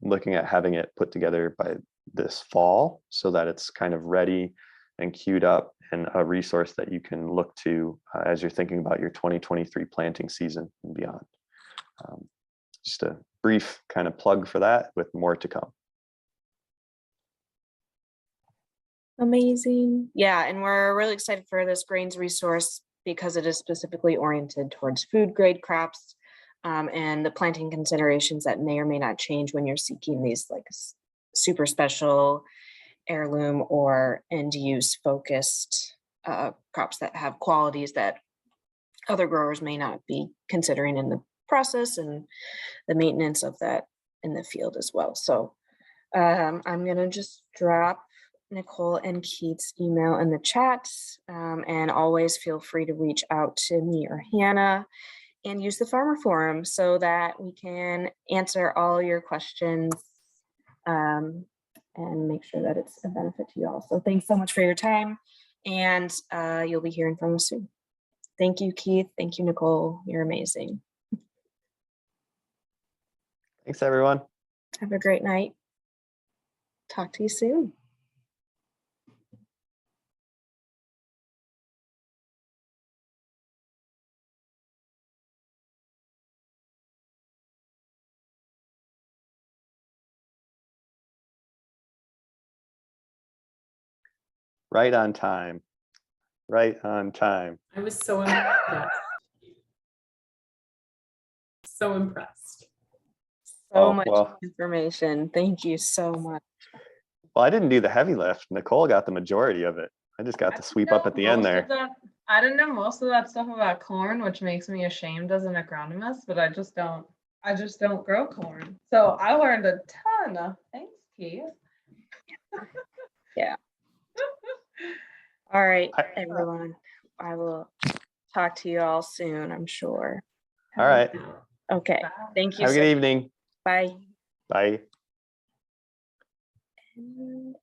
looking at having it put together by this fall so that it's kind of ready and queued up, and a resource that you can look to as you're thinking about your 2023 planting season and beyond. Just a brief kind of plug for that, with more to come. Amazing. Yeah, and we're really excited for this grains resource because it is specifically oriented towards food grade crops, and the planting considerations that may or may not change when you're seeking these like super special heirloom or end use focused crops that have qualities that other growers may not be considering in the process, and the maintenance of that in the field as well. So I'm going to just drop Nicole and Keith's email in the chat, and always feel free to reach out to me or Hannah and use the Farmer Forum so that we can answer all your questions and make sure that it's a benefit to you all. So thanks so much for your time, and you'll be hearing from us soon. Thank you, Keith. Thank you, Nicole. You're amazing. Thanks, everyone. Have a great night. Talk to you soon. Right on time. Right on time. I was so impressed. So impressed. So Oh, much well. information. Thank you so much. Well, I didn't do the heavy lift. Nicole got the majority of it. I just got to sweep up at the end there. I didn't know most of that stuff about corn, which makes me ashamed as an agronomist, but I just don't grow corn. So I learned a ton. Thanks, Keith. Yeah. All right, everyone. I will talk to you all soon, I'm sure. All right. Okay. Bye. Thank you. Have a good evening. Bye. Bye. And